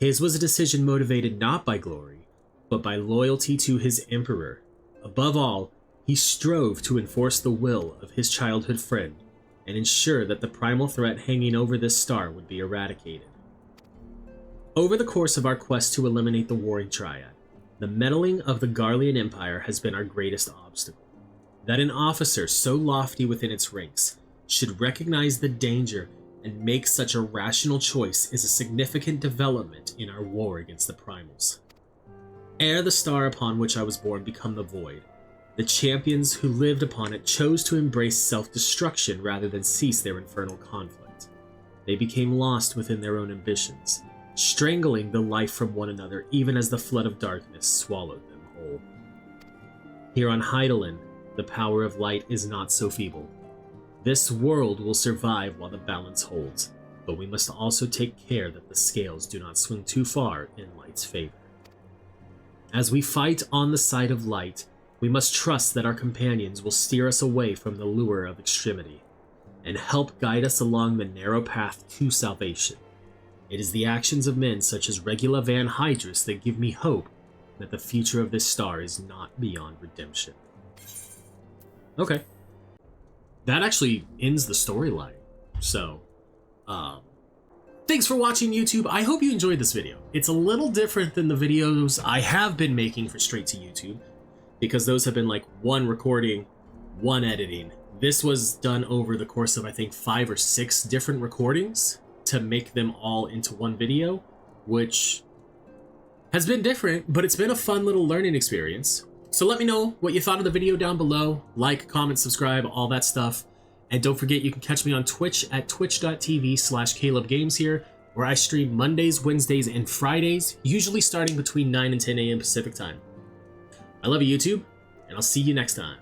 His was a decision motivated not by glory, but by loyalty to his Emperor. Above all, he strove to enforce the will of his childhood friend, and ensure that the primal threat hanging over this star would be eradicated. Over the course of our quest to eliminate the Warring Triad, the meddling of the Garlean Empire has been our greatest obstacle. That an officer so lofty within its ranks should recognize the danger and make such a rational choice is a significant development in our war against the Primals. Ere the star upon which I was born become the Void, the champions who lived upon it chose to embrace self-destruction rather than cease their infernal conflict. They became lost within their own ambitions, strangling the life from one another even as the flood of darkness swallowed them whole. Here on Hydaelyn, the power of light is not so feeble. This world will survive while the balance holds, but we must also take care that the scales do not swing too far in light's favor. As we fight on the side of light, we must trust that our companions will steer us away from the lure of extremity, and help guide us along the narrow path to salvation. It is the actions of men such as Regula Van Hydrus that give me hope that the future of this star is not beyond redemption. Okay. That actually ends the storyline. So, thanks for watching, YouTube. I hope you enjoyed this video. It's a little different than the videos I have been making for straight to YouTube, because those have been like one recording, one editing. This was done over the course of, I think, 5 or 6 different recordings to make them all into one video, which has been different, but it's been a fun little learning experience. So let me know what you thought of the video down below. Like, comment, subscribe, all that stuff. And don't forget, you can catch me on Twitch at twitch.tv/CalebGames here, where I stream Mondays, Wednesdays, and Fridays, usually starting between 9 and 10 a.m. Pacific time. I love you, YouTube, and I'll see you next time.